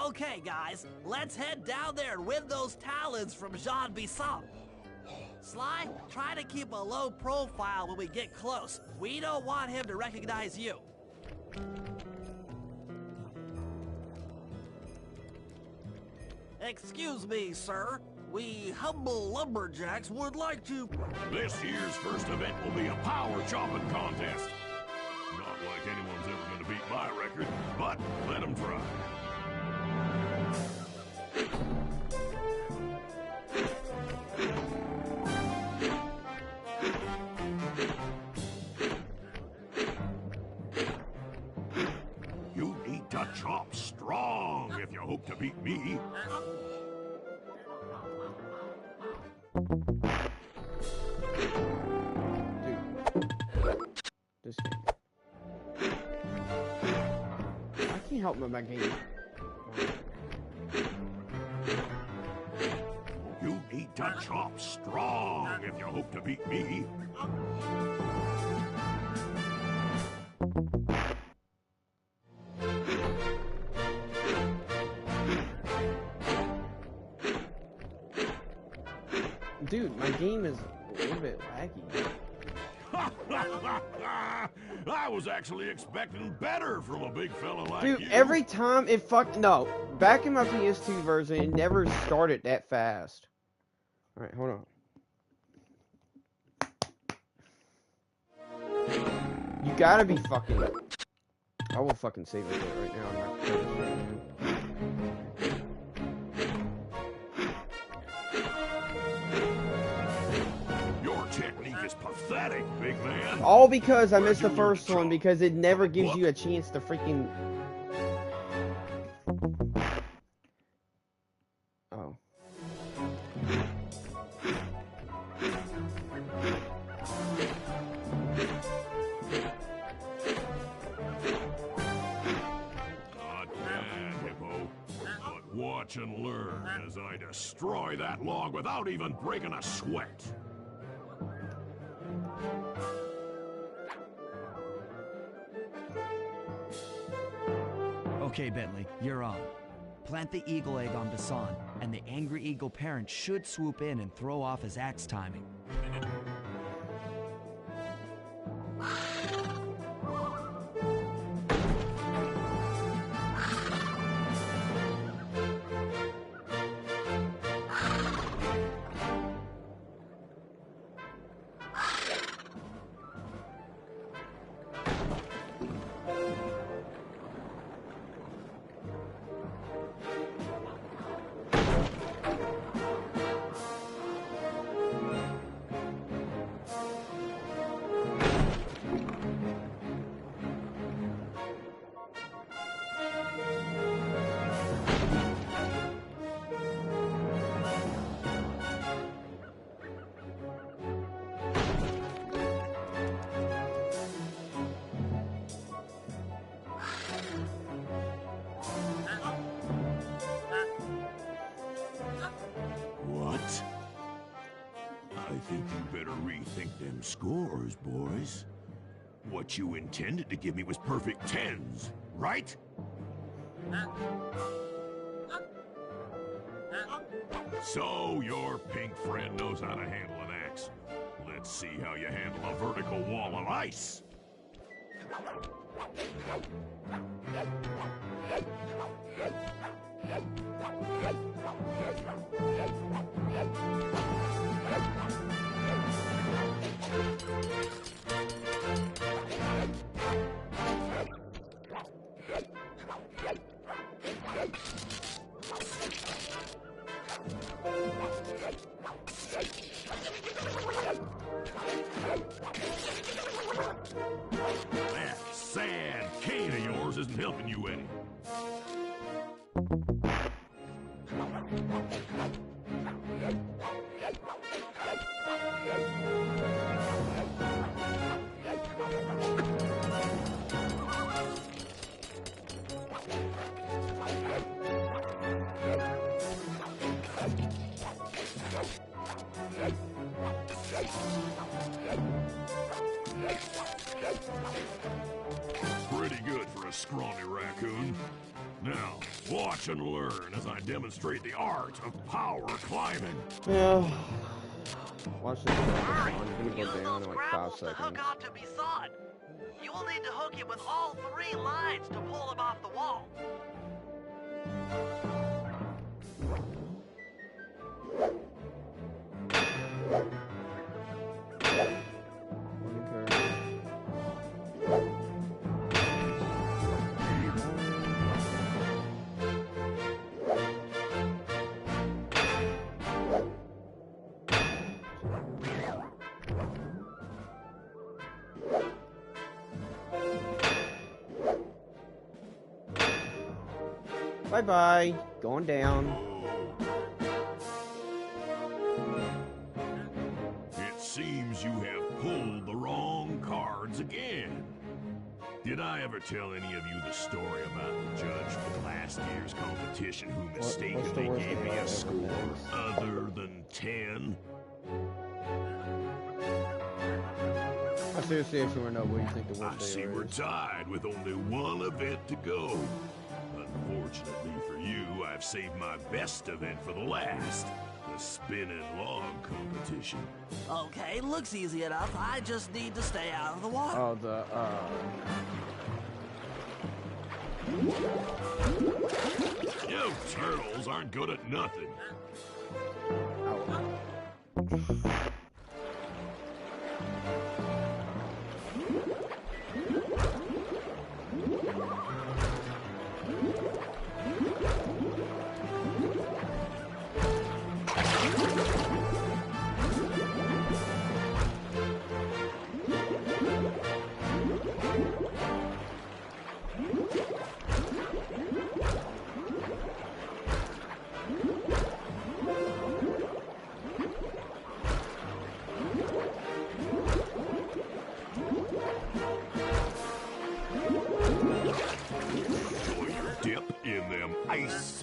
Okay, guys, let's head down there and win those talons from Jean Bison. Sly, try to keep a low profile when we get close. We don't want him to recognize you. Excuse me, sir. We humble lumberjacks would like to... This year's first event will be a power chopping contest. Not like anyone's ever going to beat my record, but let them try. You need to chop strong if you hope to beat me. This game. I can't help but my game. You need to chop strong if you hope to beat me. Dude, my game is a little bit laggy. I was actually expecting better from a big fella like you. Dude, every time it no. Back in my PS2 version, it never started that fast. Alright, hold on. You gotta be fucking... I will fucking save it right now. I'm not finishing. Your technique is pathetic. man. All because I missed the Where'd you learn first to one draw? because it never gives What? you a chance to freaking. Oh. Not bad, Hippo. But watch and learn as I destroy that log without even breaking a sweat. Okay, Bentley, you're on. Plant the eagle egg on Basan, and the angry eagle parent should swoop in and throw off his axe timing. What? I think you better rethink them scores, boys. What you intended to give me was perfect tens, right? So your pink friend knows how to handle an axe. Let's see how you handle a vertical wall of ice. That sad cane of yours isn't helping you any. Pretty good for a scrawny raccoon. Now, watch and learn as I demonstrate the art of power climbing. Yeah. Watch this. Hurry! I'm gonna Use go down those in like 5 grapples to seconds. hook onto Basan. You will need to hook him with all 3 lines to pull him off the wall. Bye bye. Going down. It seems you have pulled the wrong cards again. Did I ever tell any of you the story about the judge from last year's competition who what's the mistakenly worst gave me thing a I've score ever other than 10? I seriously actually want to know what you think the I worst see day we're is. tied with only one event to go. Unfortunately for you, I've saved my best event for the last. The spinning log competition. Okay, looks easy enough. I just need to stay out of the water. Oh, the, You turtles aren't good at nothing. ow.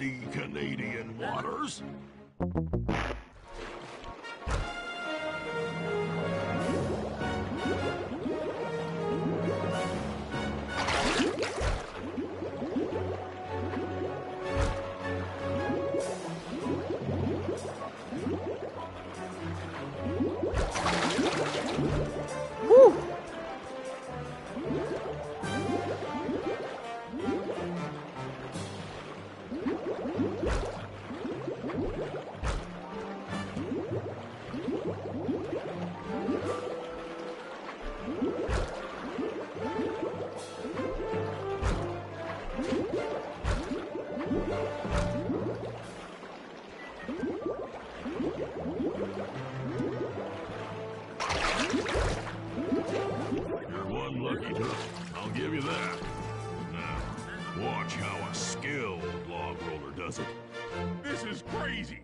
icy Canadian waters. Lucky duck, I'll give you that. Now, watch how a skilled log roller does it. This is crazy.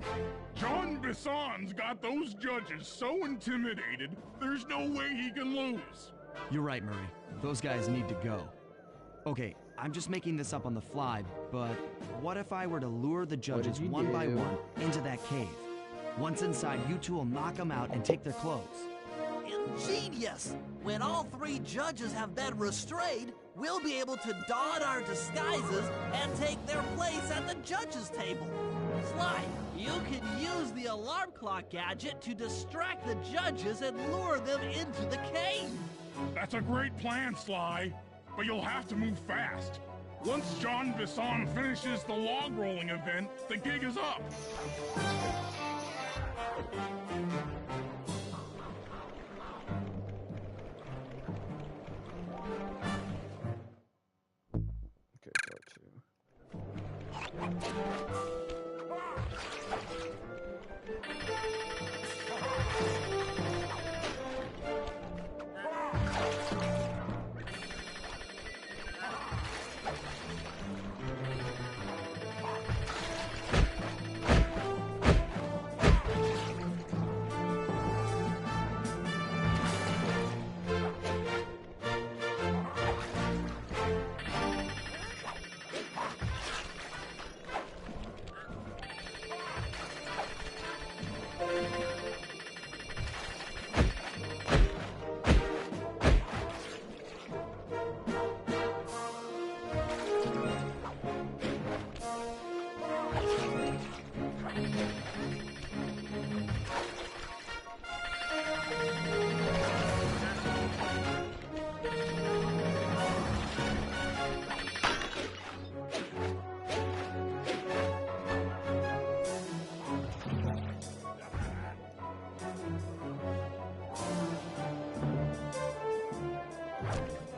John Bisson's got those judges so intimidated, there's no way he can lose. You're right, Murray. Those guys need to go. Okay, I'm just making this up on the fly, but what if I were to lure the judges one by one into that cave? Once inside, you two will knock them out and take their clothes. Ingenious! When all three judges have been restrained, we'll be able to don our disguises and take their place at the judges' table. Sly, you can use the alarm clock gadget to distract the judges and lure them into the cave. That's a great plan, Sly, but you'll have to move fast. Once John Bisson finishes the log rolling event, the gig is up.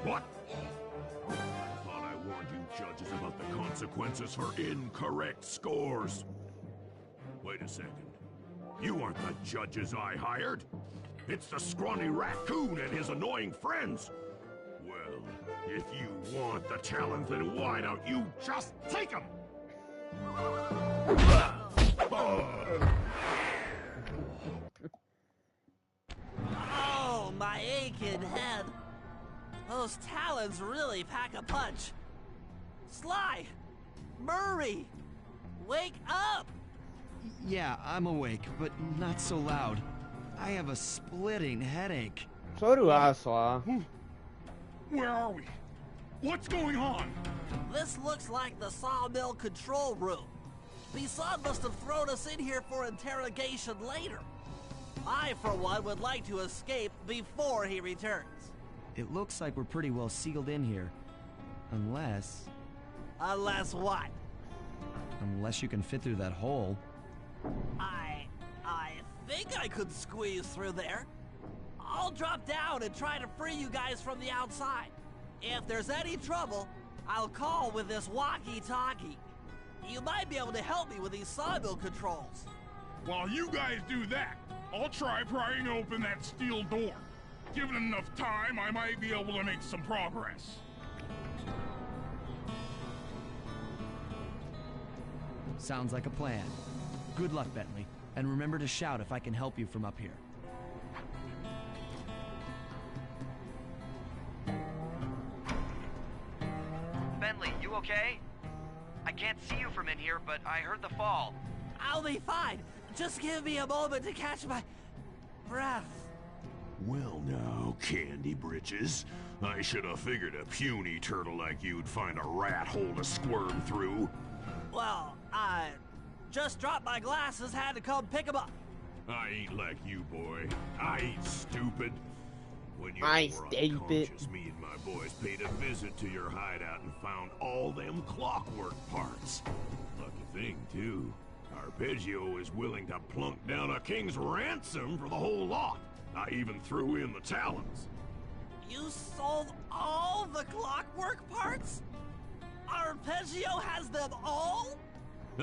What? I thought I warned you judges about the consequences for incorrect scores. Wait a second. You aren't the judges I hired. It's the scrawny raccoon and his annoying friends. Well, if you want the challenge, then why don't you just take them? Oh, my aching head. Those talons really pack a punch. Sly! Murray! Wake up! Yeah, I'm awake, but not so loud. I have a splitting headache. So do I, Sly. Where are we? What's going on? This looks like the sawmill control room. Bisson must have thrown us in here for interrogation later. I, for one, would like to escape before he returns. It looks like we're pretty well sealed in here. Unless... Unless what? Unless you can fit through that hole. I think I could squeeze through there. I'll drop down and try to free you guys from the outside. If there's any trouble, I'll call with this walkie-talkie. You might be able to help me with these sawmill controls. While you guys do that, I'll try prying open that steel door. Given enough time, I might be able to make some progress. Sounds like a plan. Good luck, Bentley. And remember to shout if I can help you from up here. Bentley, you okay? I can't see you from in here, but I heard the fall. I'll be fine. Just give me a moment to catch my breath. Well now, Candy Britches. I should have figured a puny turtle like you'd find a rat hole to squirm through. Well, I just dropped my glasses, had to come pick them up. I ain't like you, boy. I ain't stupid. When you I were stupid. unconscious, me and my boys paid a visit to your hideout and found all them clockwork parts. Lucky thing, too. Arpeggio is willing to plunk down a king's ransom for the whole lot. I even threw in the talons. You sold all the clockwork parts? Arpeggio has them all?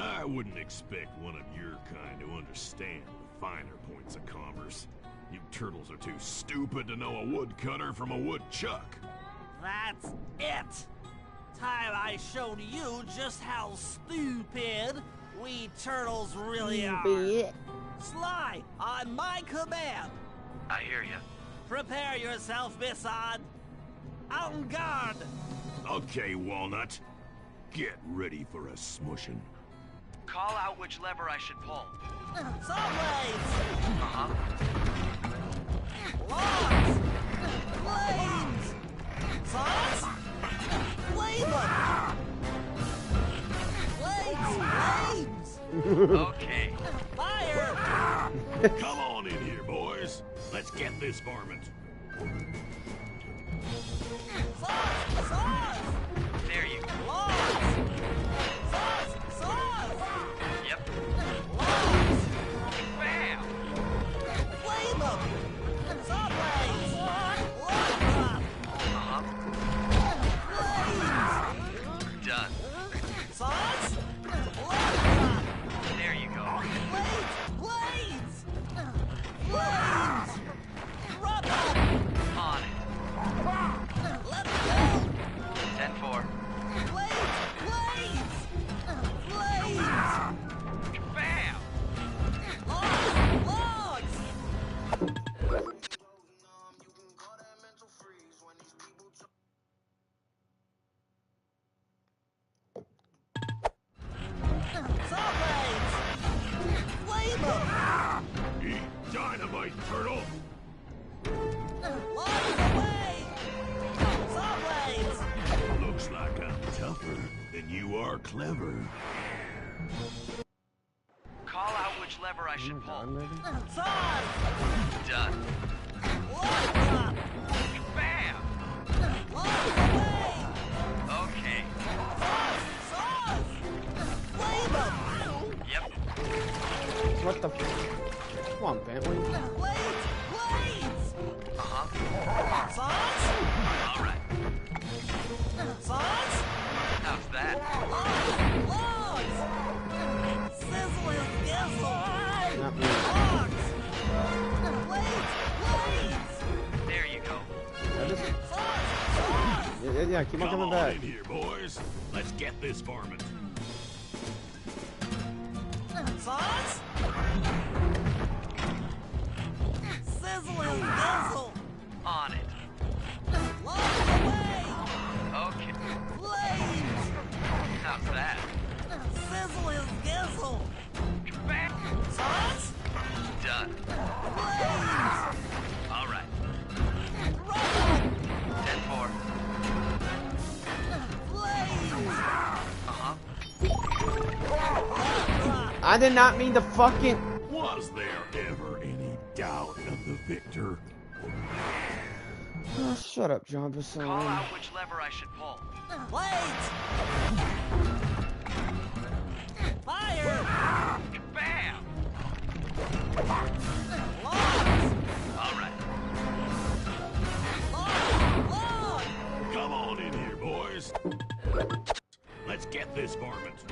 I wouldn't expect one of your kind to understand the finer points of commerce. You turtles are too stupid to know a woodcutter from a woodchuck. That's it. Time I showed you just how stupid we turtles really are. Stupid. Sly, on my command. I hear you. Prepare yourself, Missad. En garde. Okay, Walnut. Get ready for a smushing. Call out which lever I should pull. Subways. Uh-huh. Logs. Flames. Sauce. Flame them. Flames. Okay. Fire. Come on in here, boys. Let's get this varmint. Sauce. There you go. Logs. Sauce. Yep. Logs. Bam! Flame them. Subways. Log drop. Uh-huh. Flames. Done. Sauce. Log drop. There you go. Blades. Flames. Drop them. On it. Let them go. 10-4. Blades. Bam! Logs. Subways. Flame them. Eat dynamite, turtle. Logs away. Subways. Looks like I'm tougher than you are clever. Call out which lever I should pull. Sauce. Done. Log drop. Bam! Logs away. Okay. Sauce. Flame them. Yep. What the f? Come on, Bentley. Blades. Uh-huh. Sauce. All right. Sauce. How's that? Logs. Sizzling gizzle. Not me. Logs. Blades. There you go. I just, Sauce. yeah, keep on Come coming on back. in here, boys. Let's get this varmint. Sauce. Sizzling gizzle. On it. Logs away. Okay. Flames. How's that? Sizzling gizzle. Bam! Sauce. Done. Flames. All right. Rubble. 10-4. Flames. Uh-huh. I did not mean to fucking. Was there ever any doubt of the victor? Oh, shut up, John Call Basson. out which lever I should pull. Blades. Fire. Bam! Logs. All right. Log. Come on in here, boys. Let's get this varmint.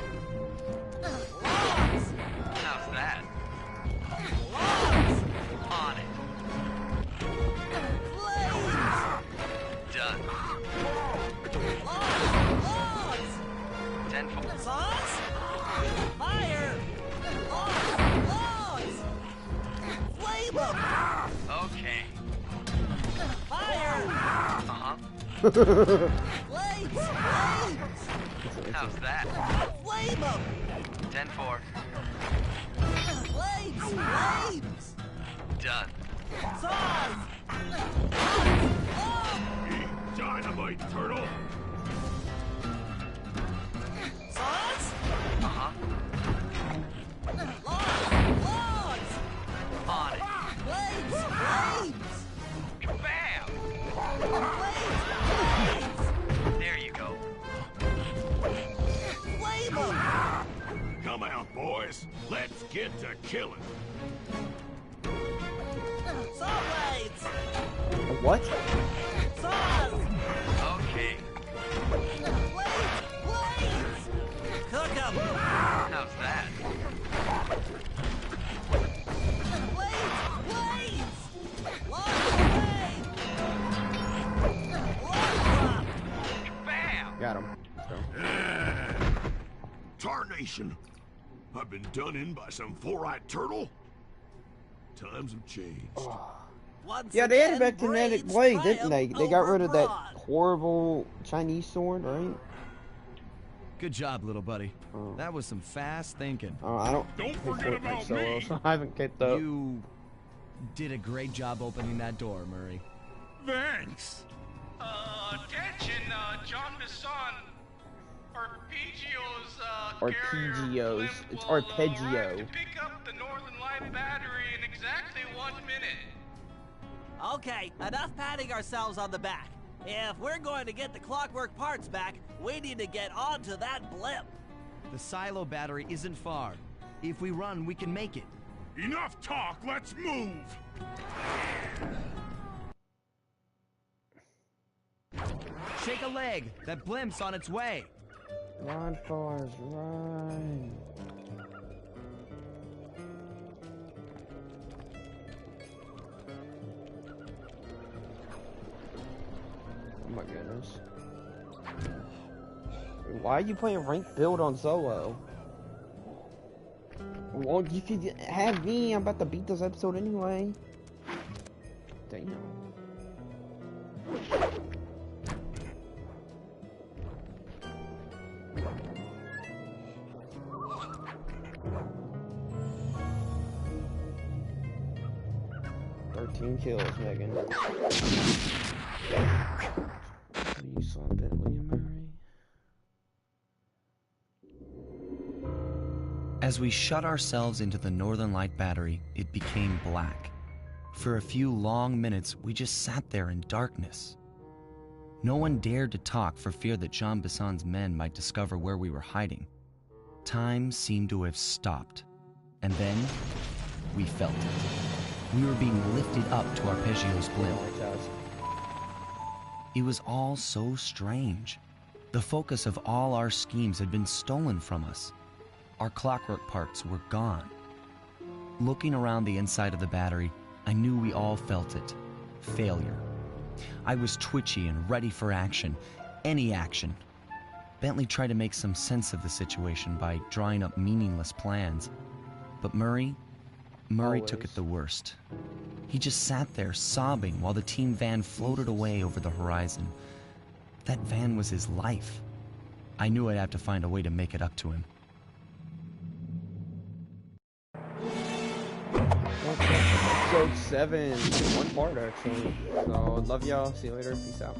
Logs. How's that? Logs. On it. Flames. Done. Logs. 10-4. Sauce. Fire. Logs. Flame them. Okay. Fire. Uh-huh. Blades. How's that? Flame 'em! 10-4. Flames! Flames! Done. Saws! Eat dynamite, turtle! Saws? Uh-huh. Logs! On it. Flames! Flames! Bam! Flames! There you go. Flame 'em! Come out, boys. Let's get to killing. Saw blades! What? Saws! Okay. Blades! Blades! Cook 'em! How's that? Blades! Blades! Long blade! Long drop! Bam! Got him. Let's go. Tarnation! I've been done in by some four-eyed turtle? Times have changed. Once Yeah, they added again, back kinetic Braids blade, didn't they? triumph They got over rid of that Broad. horrible Chinese sword, right? Good job, little buddy. Oh. That was some fast thinking. I don't Don't play forget Fortnite about solo, me. so I haven't kept up. You did a great job opening that door, Murray. Thanks. Attention, John Bisson. Arpeggios, Arpeggios. It's arrive arpeggio. to pick up the Northern Light battery in exactly 1 minute. Okay, enough patting ourselves on the back. If we're going to get the clockwork parts back, we need to get onto that blimp. The silo battery isn't far. If we run, we can make it. Enough talk, let's move. Shake a leg. That blimp's on its way. Run, Forrest, run. Oh my goodness. Why are you playing ranked build on solo? Well, you could have me. I'm about to beat this episode anyway. Damn. Kills, Megan. You saw Bentley and Murray. As we shut ourselves into the Northern Light battery, it became black. For a few long minutes, we just sat there in darkness. No one dared to talk for fear that Jean Bisson's men might discover where we were hiding. Time seemed to have stopped. And then, we felt it. We were being lifted up to Arpeggio's blimp. It was all so strange. The focus of all our schemes had been stolen from us. Our clockwork parts were gone. Looking around the inside of the battery, I knew we all felt it. Failure. I was twitchy and ready for action. Any action. Bentley tried to make some sense of the situation by drawing up meaningless plans. But Murray took it the worst. He just sat there sobbing while the team van floated away over the horizon. That van was his life. I knew I'd have to find a way to make it up to him. Episode 7, one part actually. So love y'all. See you later. Peace out.